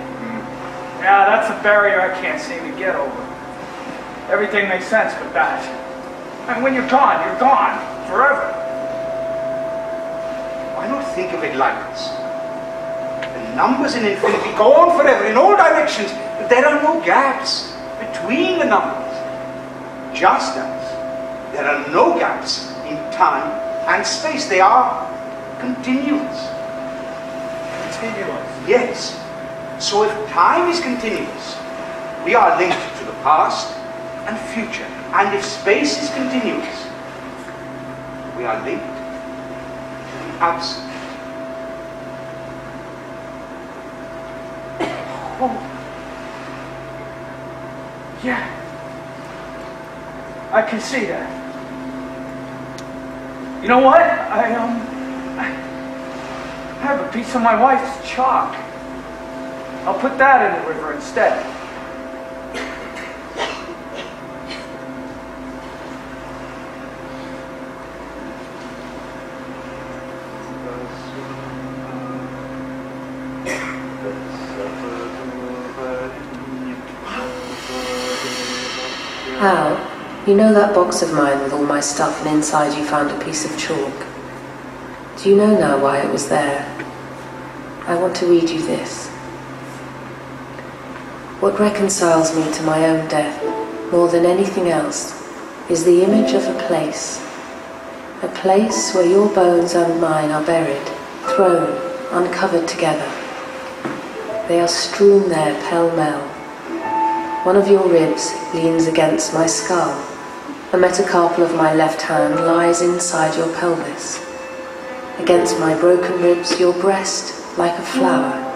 Yeah, that's a barrier I can't seem to get over. Everything makes sense but that. And when you're gone forever. Why not think of it like this? The numbers in infinity go on forever in all directions, but there are no gaps between the numbers. Just as there are no gaps in time and space. They are continuous. Continuous? Yes. So if time is continuous, we are linked to the past and future. And if space is continuous, we are linked to the absent. Oh. Yeah. I can see that. You know what? I have a piece of my wife's chalk. I'll put that in the river instead. Al, you know that box of mine with all my stuff and inside you found a piece of chalk? Do you know now why it was there? I want to read you this. What reconciles me to my own death, more than anything else, is the image of a place where your bones and mine are buried, thrown, uncovered together. They are strewn there pell-mell. One of your ribs leans against my skull. The metacarpal of my left hand lies inside your pelvis. Against my broken ribs, your breast like a flower.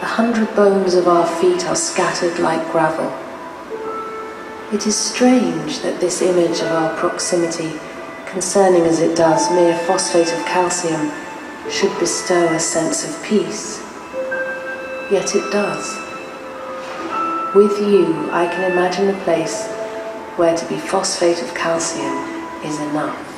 100 bones of our feet are scattered like gravel. It is strange that this image of our proximity, concerning as it does mere phosphate of calcium, should bestow a sense of peace. Yet it does. With you, I can imagine a place where to be phosphate of calcium is enough.